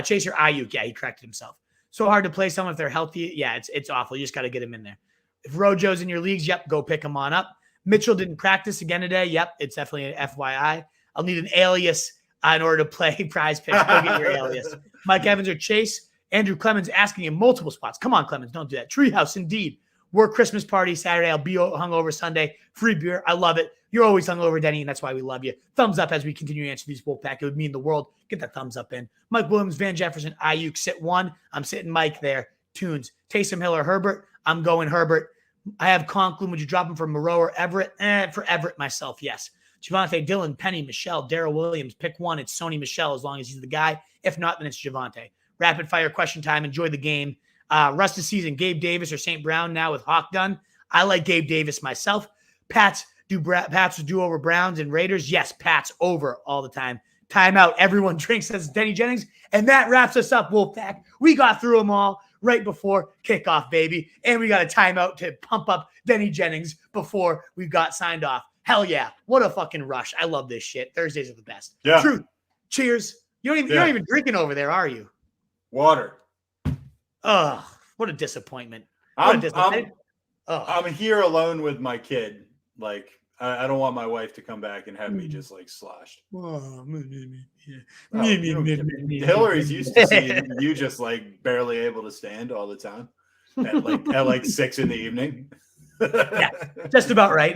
Chase or Ayuk. Yeah, he corrected himself. So hard to play someone if they're healthy. Yeah, it's awful. You just got to get him in there. If Rojo's in your leagues, go pick him on up. Mitchell didn't practice again today. Yep, it's definitely an FYI. I'll need an alias in order to play Prize Picks. Go get your alias. Mike Evans or Chase. Andrew Clemens asking in multiple spots. Come on, Clemens, don't do that. Treehouse, indeed. Work Christmas party Saturday. I'll be hungover Sunday. Free beer. I love it. You're always hungover, Denny, and that's why we love you. Thumbs up as we continue to answer these Wolfpack. It would mean the world. Get that thumbs up in. Mike Williams, Van Jefferson, Ayuk, sit 1. I'm sitting Mike there. Tunes. Taysom Hill or Herbert. I'm going Herbert. I have Conklin. Would you drop him for Moreau or Everett? For Everett myself, yes. Javonte, Dylan, Penny, Michelle, Daryl Williams. Pick one. It's Sony Michelle as long as he's the guy. If not, then it's Javonte. Rapid fire question time. Enjoy the game. Rest of season, Gabe Davis or St. Brown now with Hawk done. I like Gabe Davis myself. Pats do over Browns and Raiders. Yes, Pats over all the time. Timeout. Everyone drinks, says Denny Jennings. And that wraps us up, Wolfpack. We got through them all right before kickoff, baby. And we got a timeout to pump up Denny Jennings before we got signed off. Hell yeah. What a fucking rush. I love this shit. Thursdays are the best. Yeah. Truth. Cheers. You're not even drinking over there, are you? Water. Oh, what a disappointment. I'm here alone with my kid. Like, I don't want my wife to come back and have me just like sloshed. Hillary's used to seeing you just like barely able to stand all the time at like 6 p.m. Yeah, just about right.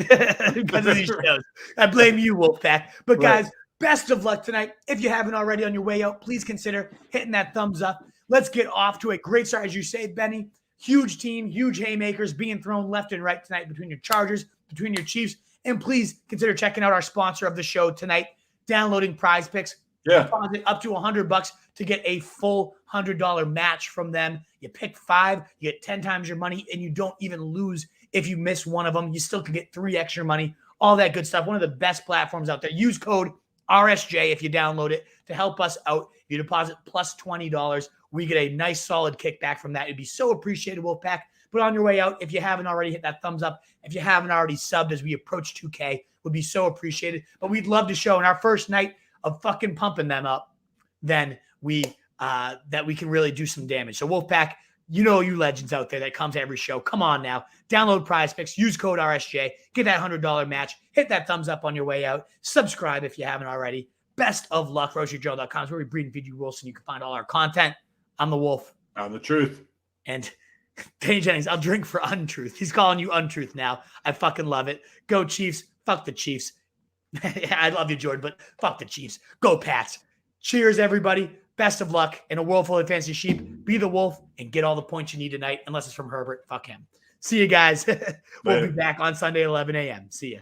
Because of these shows. I blame you, Wolfpack. But guys, Best of luck tonight. If you haven't already on your way out, please consider hitting that thumbs up. Let's get off to a great start, as you say, Benny. Huge team, huge haymakers being thrown left and right tonight between your Chargers, between your Chiefs. And please consider checking out our sponsor of the show tonight, downloading Prize Picks. Yeah. Deposit up to $100 to get a full $100 match from them. You pick 5, you get 10 times your money, and you don't even lose if you miss one of them. You still can get 3 extra money, all that good stuff. One of the best platforms out there. Use code RSJ if you download it to help us out. If you deposit plus $20, we get a nice solid kickback from that. It'd be so appreciated, Wolfpack. But on your way out, if you haven't already, hit that thumbs up. If you haven't already subbed as we approach 2K, would be so appreciated. But we'd love to show in our first night of fucking pumping them up, then that we can really do some damage. So Wolfpack, you legends out there that come to every show. Come on now. Download Prize Picks. Use code RSJ. Get that $100 match. Hit that thumbs up on your way out. Subscribe if you haven't already. Best of luck. RoasierJoe.com is where we breed and feed you Wilson. You can find all our content. I'm the Wolf. I'm the Truth. And Danny Jennings, I'll drink for untruth. He's calling you untruth now. I fucking love it. Go Chiefs. Fuck the Chiefs. I love you, Jordan, but fuck the Chiefs. Go Pats. Cheers, everybody. Best of luck. In a world full of fancy sheep, be the wolf and get all the points you need tonight, unless it's from Herbert. Fuck him. See you guys. We'll be back on Sunday, 11 a.m. See ya.